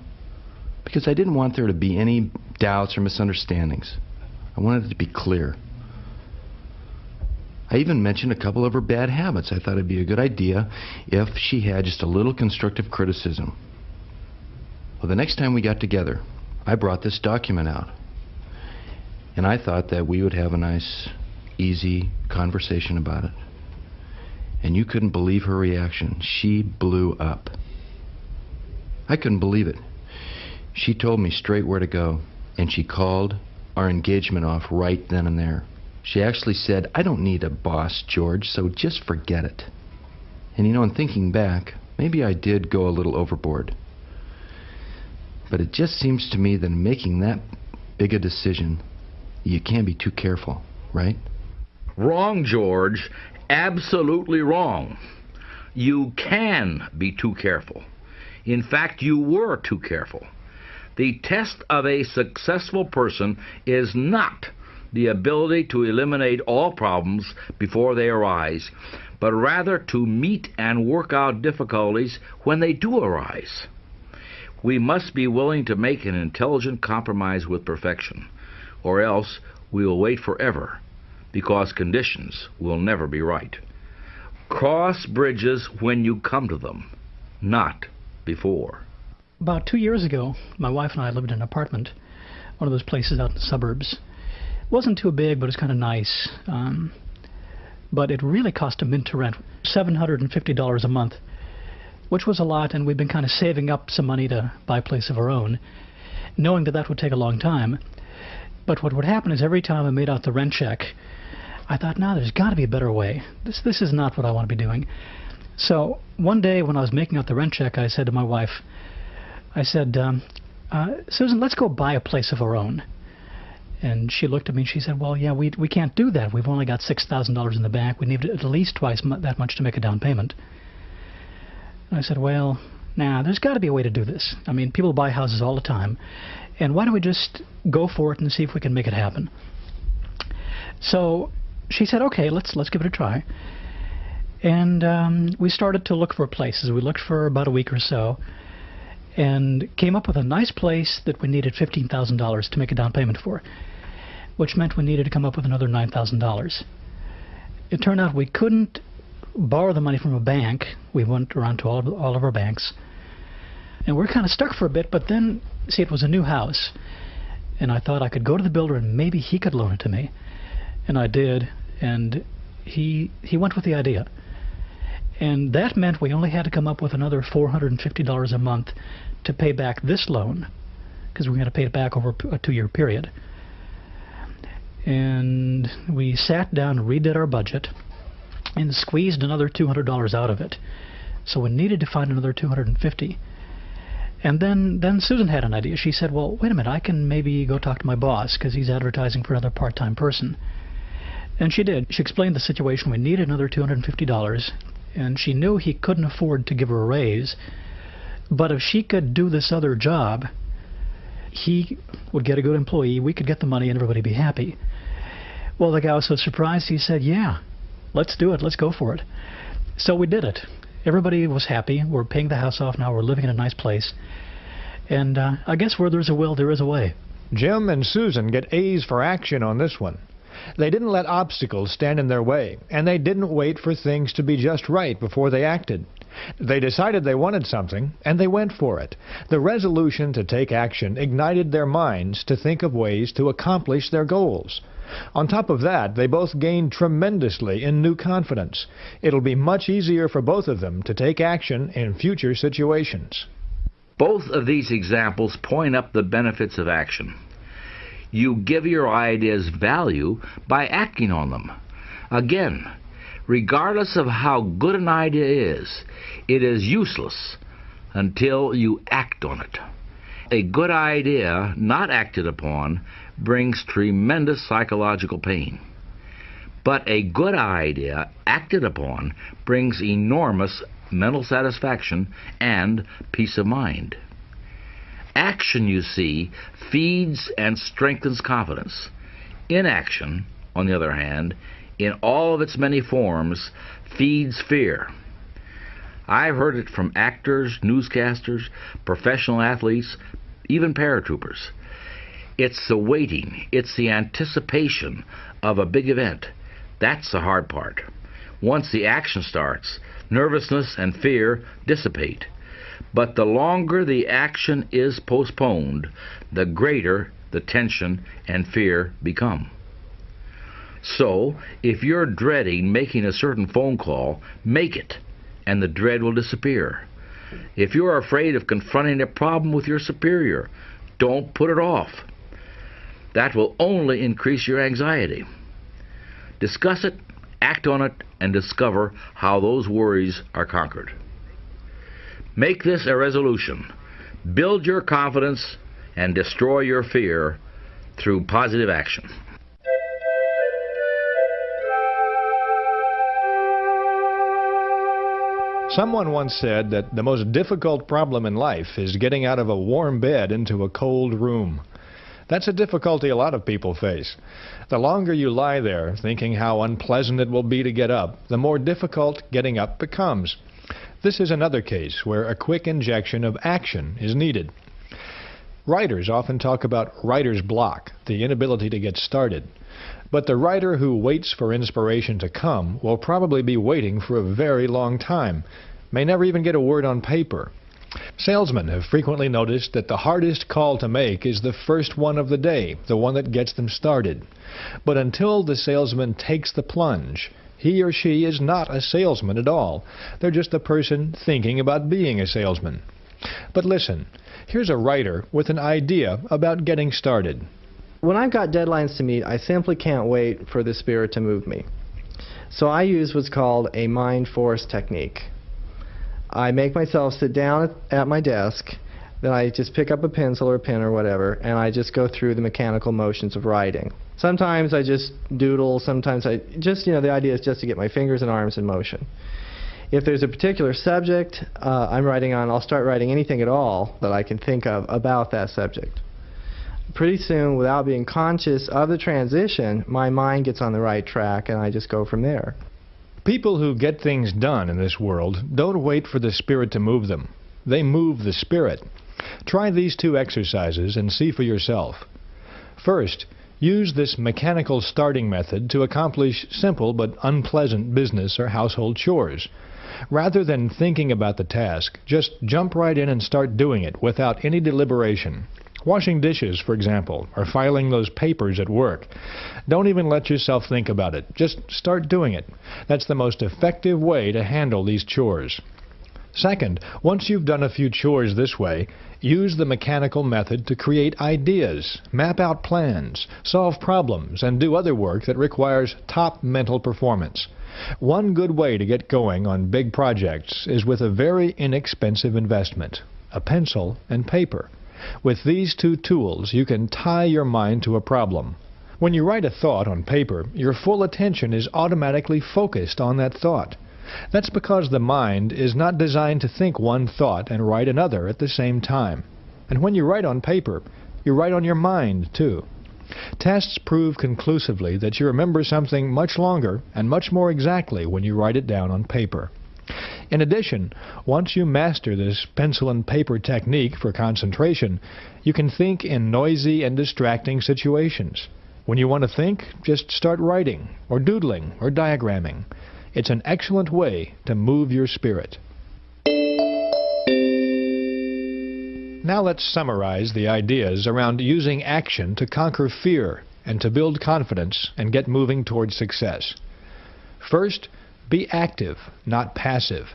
Because I didn't want there to be any doubts or misunderstandings. I wanted it to be clear. I even mentioned a couple of her bad habits. I thought it'd be a good idea if she had just a little constructive criticism. Well, the next time we got together, I brought this document out. And I thought that we would have a nice, easy conversation about it. And you couldn't believe her reaction. She blew up. I couldn't believe it. She told me straight where to go, and she called our engagement off right then and there. She actually said, "I don't need a boss, George, so just forget it." And you know, in thinking back, maybe I did go a little overboard. But it just seems to me that in making that big a decision, you can't be too careful, right? Wrong, George. Absolutely wrong. You can be too careful. In fact, you were too careful. The test of a successful person is not the ability to eliminate all problems before they arise, but rather to meet and work out difficulties when they do arise. We must be willing to make an intelligent compromise with perfection, or else we will wait forever, because conditions will never be right. Cross bridges when you come to them, not before. About 2 years ago, my wife and I lived in an apartment, one of those places out in the suburbs. It wasn't too big, but it was kind of nice. But it really cost a mint to rent, $750 a month, which was a lot, and we'd been kind of saving up some money to buy a place of our own, knowing that that would take a long time. But what would happen is every time I made out the rent check, I thought, no, there's got to be a better way. This is not what I want to be doing. So one day when I was making out the rent check, I said to my wife, I said, Susan, let's go buy a place of our own. And she looked at me and she said, well, yeah, we can't do that. We've only got $6,000 in the bank. We need at least twice that much to make a down payment. And I said, well, there's got to be a way to do this. I mean, people buy houses all the time, and why don't we just go for it and see if we can make it happen? So she said, okay, let's give it a try. And we started to look for places. We looked for about a week or so and came up with a nice place that we needed $15,000 to make a down payment for, which meant we needed to come up with another $9,000. It turned out we couldn't borrow the money from a bank. We went around to all of our banks, and we're kind of stuck for a bit, but then, see, it was a new house, and I thought I could go to the builder and maybe he could loan it to me. And I did, and he went with the idea. And that meant we only had to come up with another $450 a month to pay back this loan, because we were going to pay it back over a 2-year period. And we sat down and redid our budget and squeezed another $200 out of it. So we needed to find another $250. And then Susan had an idea. She said, well, wait a minute, I can maybe go talk to my boss, because he's advertising for another part-time person. And she did. She explained the situation. We needed another $250, and she knew he couldn't afford to give her a raise. But if she could do this other job, he would get a good employee, we could get the money, and everybody would be happy. Well, the guy was so surprised, he said, yeah, let's do it, let's go for it. So we did it. Everybody was happy. We're paying the house off now. We're living in a nice place. And I guess where there's a will, there is a way. Jim and Susan get A's for action on this one. They didn't let obstacles stand in their way, and they didn't wait for things to be just right before they acted. They decided they wanted something, and they went for it. The resolution to take action ignited their minds to think of ways to accomplish their goals. On top of that, they both gained tremendously in new confidence. It'll be much easier for both of them to take action in future situations. Both of these examples point up the benefits of action. You give your ideas value by acting on them. Again, regardless of how good an idea is, it is useless until you act on it. A good idea not acted upon brings tremendous psychological pain. But a good idea acted upon brings enormous mental satisfaction and peace of mind. Action, you see, feeds and strengthens confidence. Inaction, on the other hand, in all of its many forms, feeds fear. I've heard it from actors, newscasters, professional athletes, even paratroopers. It's the waiting, it's the anticipation of a big event. That's the hard part. Once the action starts, nervousness and fear dissipate. But the longer the action is postponed, the greater the tension and fear become. So, if you're dreading making a certain phone call, make it, and the dread will disappear. If you're afraid of confronting a problem with your superior, don't put it off. That will only increase your anxiety. Discuss it, act on it, and discover how those worries are conquered. Make this a resolution. Build your confidence and destroy your fear through positive action. Someone once said that the most difficult problem in life is getting out of a warm bed into a cold room. That's a difficulty a lot of people face. The longer you lie there thinking how unpleasant it will be to get up, the more difficult getting up becomes. This is another case where a quick injection of action is needed. Writers often talk about writer's block, the inability to get started. But the writer who waits for inspiration to come will probably be waiting for a very long time, may never even get a word on paper. Salesmen have frequently noticed that the hardest call to make is the first one of the day, the one that gets them started. But until the salesman takes the plunge, he or she is not a salesman at all. They're just a person thinking about being a salesman. But listen, here's a writer with an idea about getting started. When I've got deadlines to meet, I simply can't wait for the spirit to move me. So I use what's called a mind force technique. I make myself sit down at my desk, then I just pick up a pencil or a pen or whatever, and I just go through the mechanical motions of writing. Sometimes I just doodle, sometimes I just, the idea is just to get my fingers and arms in motion. If there's a particular subject I'm writing on, I'll start writing anything at all that I can think of about that subject. Pretty soon, without being conscious of the transition, my mind gets on the right track and I just go from there. People who get things done in this world don't wait for the Spirit to move them. They move the Spirit. Try these 2 exercises and see for yourself. First, use this mechanical starting method to accomplish simple but unpleasant business or household chores. Rather than thinking about the task, just jump right in and start doing it without any deliberation. Washing dishes, for example, or filing those papers at work. Don't even let yourself think about it. Just start doing it. That's the most effective way to handle these chores. Second, once you've done a few chores this way, use the mechanical method to create ideas, map out plans, solve problems, and do other work that requires top mental performance. One good way to get going on big projects is with a very inexpensive investment, a pencil and paper. With these 2 tools, you can tie your mind to a problem. When you write a thought on paper, your full attention is automatically focused on that thought. That's because the mind is not designed to think one thought and write another at the same time. And when you write on paper, you write on your mind, too. Tests prove conclusively that you remember something much longer and much more exactly when you write it down on paper. In addition, once you master this pencil and paper technique for concentration, you can think in noisy and distracting situations. When you want to think, just start writing, or doodling, or diagramming. It's an excellent way to move your spirit. Now let's summarize the ideas around using action to conquer fear and to build confidence and get moving towards success. First, be active, not passive.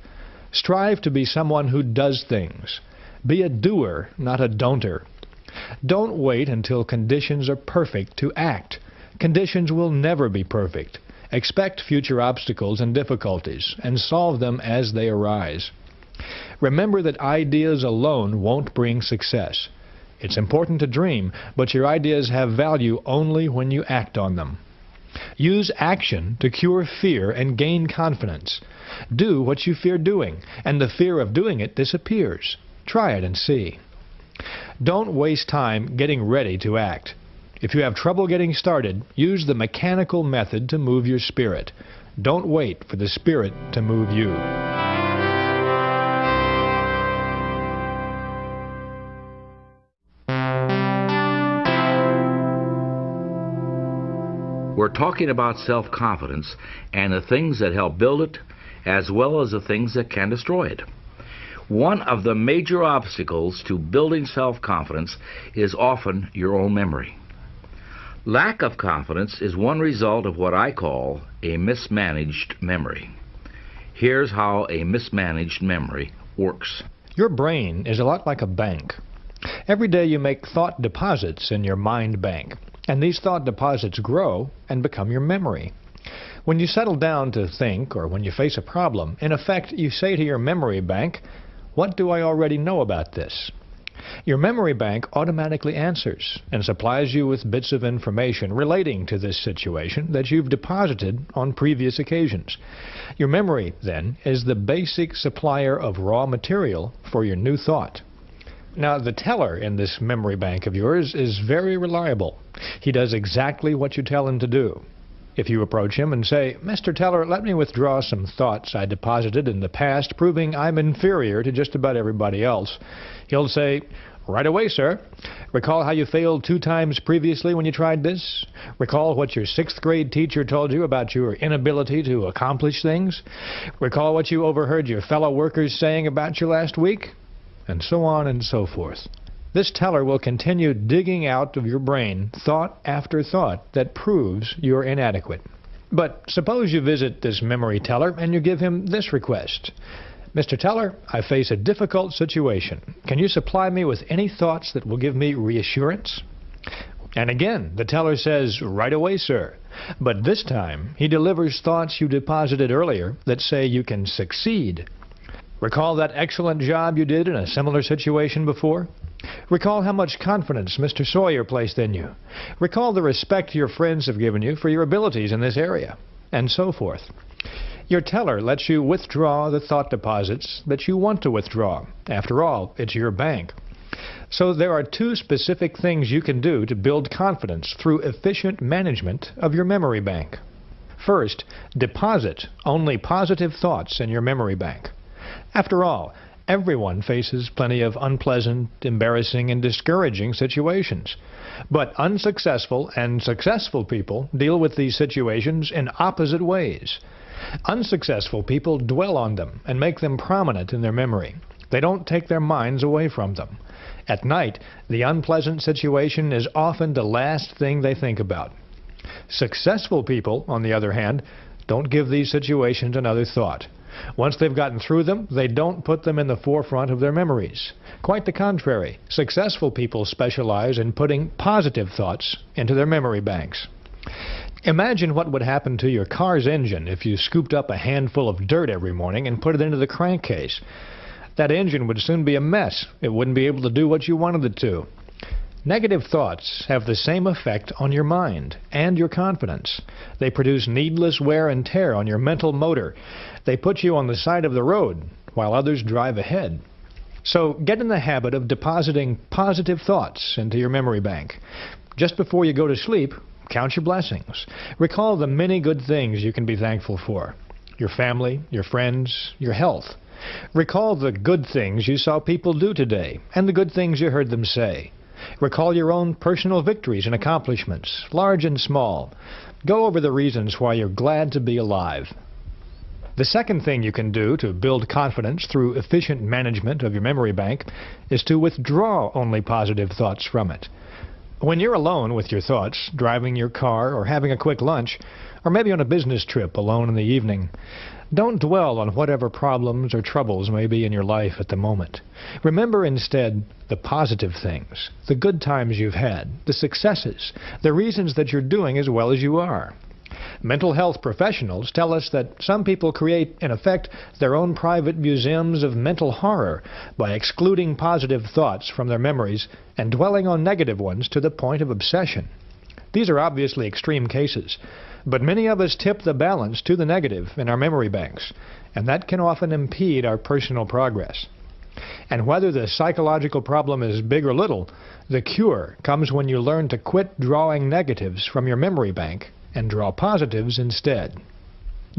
Strive to be someone who does things. Be a doer, not a don'ter. Don't wait until conditions are perfect to act. Conditions will never be perfect. Expect future obstacles and difficulties, and solve them as they arise. Remember that ideas alone won't bring success. It's important to dream, but your ideas have value only when you act on them. Use action to cure fear and gain confidence. Do what you fear doing, and the fear of doing it disappears. Try it and see. Don't waste time getting ready to act. If you have trouble getting started, use the mechanical method to move your spirit. Don't wait for the Spirit to move you. We're talking about self-confidence and the things that help build it, as well as the things that can destroy it. One of the major obstacles to building self-confidence is often your own memory. Lack of confidence is one result of what I call a mismanaged memory. Here's how a mismanaged memory works. Your brain is a lot like a bank. Every day you make thought deposits in your mind bank, and these thought deposits grow and become your memory. When you settle down to think, or when you face a problem, in effect you say to your memory bank, "What do I already know about this?" Your memory bank automatically answers and supplies you with bits of information relating to this situation that you've deposited on previous occasions. Your memory, then, is the basic supplier of raw material for your new thought. Now, the teller in this memory bank of yours is very reliable. He does exactly what you tell him to do. If you approach him and say, "Mr. Teller, let me withdraw some thoughts I deposited in the past proving I'm inferior to just about everybody else," he'll say, "Right away, sir. Recall how you failed 2 times previously when you tried this? Recall what your 6th grade teacher told you about your inability to accomplish things? Recall what you overheard your fellow workers saying about you last week?" And so on and so forth. This teller will continue digging out of your brain thought after thought that proves you're inadequate. But suppose you visit this memory teller and you give him this request. "Mr. Teller, I face a difficult situation. Can you supply me with any thoughts that will give me reassurance?" And again, the teller says, "Right away, sir." But this time, he delivers thoughts you deposited earlier that say you can succeed. Recall that excellent job you did in a similar situation before? Recall how much confidence Mr. Sawyer placed in you. Recall the respect your friends have given you for your abilities in this area, and so forth. Your teller lets you withdraw the thought deposits that you want to withdraw. After all, it's your bank. So there are two specific things you can do to build confidence through efficient management of your memory bank. First, deposit only positive thoughts in your memory bank. After all, everyone faces plenty of unpleasant, embarrassing, and discouraging situations. But unsuccessful and successful people deal with these situations in opposite ways. Unsuccessful people dwell on them and make them prominent in their memory. They don't take their minds away from them. At night, the unpleasant situation is often the last thing they think about. Successful people, on the other hand, don't give these situations another thought. Once they've gotten through them, they don't put them in the forefront of their memories. Quite the contrary, successful people specialize in putting positive thoughts into their memory banks. Imagine what would happen to your car's engine if you scooped up a handful of dirt every morning and put it into the crankcase. That engine would soon be a mess. It wouldn't be able to do what you wanted it to. Negative thoughts have the same effect on your mind and your confidence. They produce needless wear and tear on your mental motor. They put you on the side of the road while others drive ahead. So get in the habit of depositing positive thoughts into your memory bank. Just before you go to sleep, count your blessings. Recall the many good things you can be thankful for. Your family, your friends, your health. Recall the good things you saw people do today and the good things you heard them say. Recall your own personal victories and accomplishments, large and small. Go over the reasons why you're glad to be alive. The second thing you can do to build confidence through efficient management of your memory bank is to withdraw only positive thoughts from it. When you're alone with your thoughts, driving your car or having a quick lunch, or maybe on a business trip alone in the evening, don't dwell on whatever problems or troubles may be in your life at the moment. Remember instead the positive things, the good times you've had, the successes, the reasons that you're doing as well as you are. Mental health professionals tell us that some people create, in effect, their own private museums of mental horror by excluding positive thoughts from their memories and dwelling on negative ones to the point of obsession. These are obviously extreme cases, but many of us tip the balance to the negative in our memory banks, and that can often impede our personal progress. And whether the psychological problem is big or little, the cure comes when you learn to quit drawing negatives from your memory bank and draw positives instead.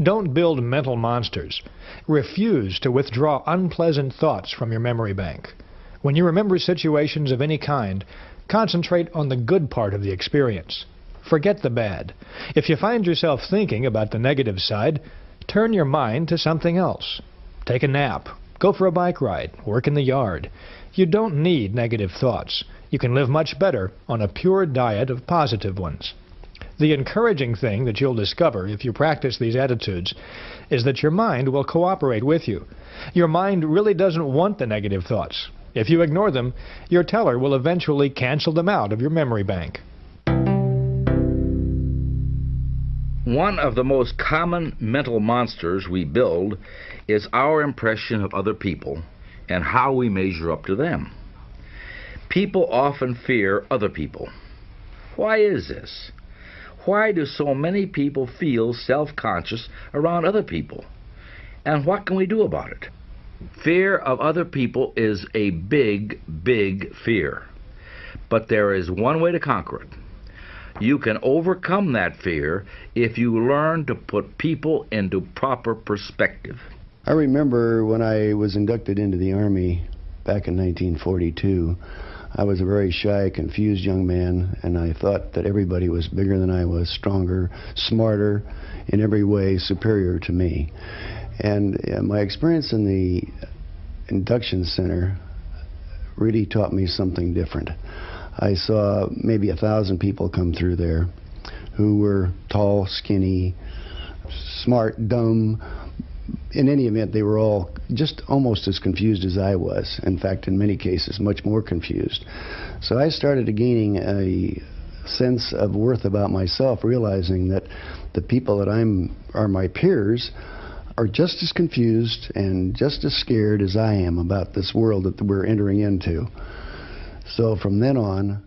Don't build mental monsters. Refuse to withdraw unpleasant thoughts from your memory bank. When you remember situations of any kind, concentrate on the good part of the experience. Forget the bad. If you find yourself thinking about the negative side, turn your mind to something else. Take a nap. Go for a bike ride. Work in the yard. You don't need negative thoughts. You can live much better on a pure diet of positive ones. The encouraging thing that you'll discover if you practice these attitudes is that your mind will cooperate with you. Your mind really doesn't want the negative thoughts. If you ignore them, your teller will eventually cancel them out of your memory bank. One of the most common mental monsters we build is our impression of other people and how we measure up to them. People often fear other people. Why is this? Why do so many people feel self-conscious around other people? And what can we do about it? Fear of other people is a big, big fear. But there is one way to conquer it. You can overcome that fear if you learn to put people into proper perspective. I remember when I was inducted into the Army back in 1942, I was a very shy, confused young man, and I thought that everybody was bigger than I was, stronger, smarter, in every way superior to me. And my experience in the induction center really taught me something different. I saw maybe 1,000 people come through there who were tall, skinny, smart, dumb. In any event, they were all just almost as confused as I was. In fact, in many cases, much more confused. So I started gaining a sense of worth about myself, realizing that the people that are my peers are just as confused and just as scared as I am about this world that we're entering into. So from then on,